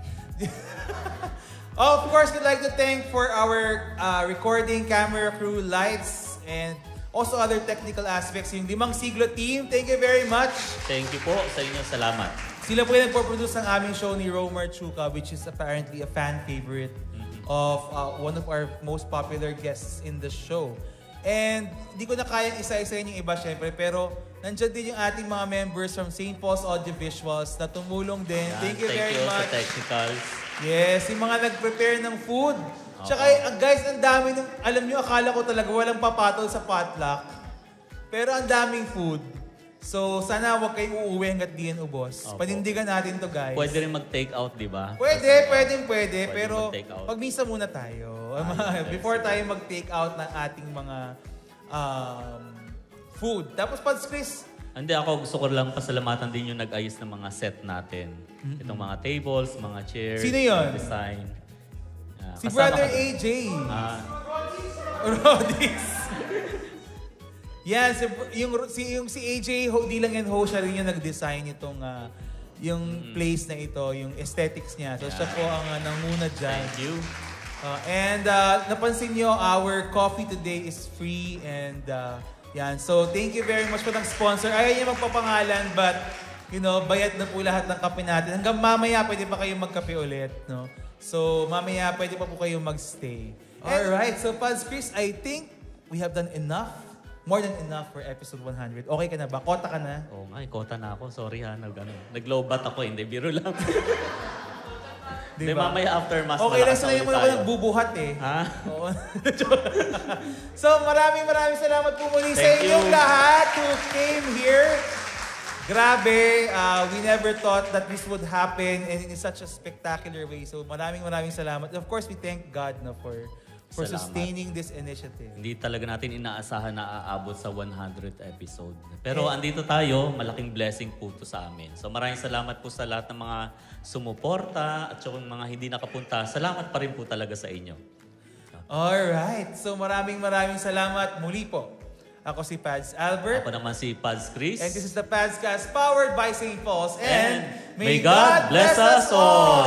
Of course, we'd like to thank for our recording, camera crew, lights, and also other technical aspects. Yung 5 Siglo team, thank you very much. Thank you po sa inyo. Salamat. Sila po yung nagpo-produce ng aming show ni Romar Chuka, which is apparently a fan favorite of one of our most popular guests in the show. And di ko na kayang isa-isayin yung iba syempre, pero nandiyan din yung ating mga members from St. Paul's Audiovisuals na tumulong din. Yan, thank you very much. Thank you sa technicals. Yes, yung mga nag-prepare ng food. Tsaka guys, ang dami ng, alam nyo, akala ko talaga walang papatol sa potluck. Pero ang daming food. So, sana huwag kayong uuwi hanggat di yan ubos. Panindigan natin to, guys. Pwede rin mag-take out, di ba? Pwede. Pero mag-take-out. magmisa muna tayo. Before tayo mag-take out ng ating mga food. Tapos, Pads Chris. Hindi, ako gusto ko lang pasalamatan din yung nag-ayos ng mga set natin. Itong mga tables, mga chairs. Sino yun? Design. Si Brother AJ. Rodis. Yan, si AJ, di lang yan host, siya rin yung nag-design itong yung place na ito, yung aesthetics niya. So siya po ang nanguna dyan. Thank you. And napansin nyo, our coffee today is free and yan. So thank you very much po ng sponsor. Ayaw niya magpapangalan but bayad na po lahat ng kape natin. Hanggang mamaya pwede pa kayong magkape ulit. No? So mamaya pwede pa po kayong magstay. Alright, so Pads Chris, I think we have done enough. More than enough for episode 100. Okay ka na ba? Kota ka na? Oo nga, kota na ako. Sorry ha, nag-low bat ako. Hindi, biro lang. Di mamaya after mas okay lang, sanayin mo na ako nagbubuhat eh. Ha? Oo. So maraming salamat po muli sa inyong lahat who came here. Grabe, we never thought that this would happen and in such a spectacular way. So maraming salamat. Of course, we thank God for sustaining this initiative. Hindi talaga natin inaasahan na aabot sa 100th episode. Pero andito tayo, malaking blessing po to sa amin. So maraming salamat po sa lahat ng mga sumuporta at yung mga hindi nakapunta. Salamat pa rin po talaga sa inyo. Alright, so maraming salamat muli po. Ako si Pads Albert. Ako naman si Pads Chris. And this is the Padscast powered by St. Paul's. And may God bless us all!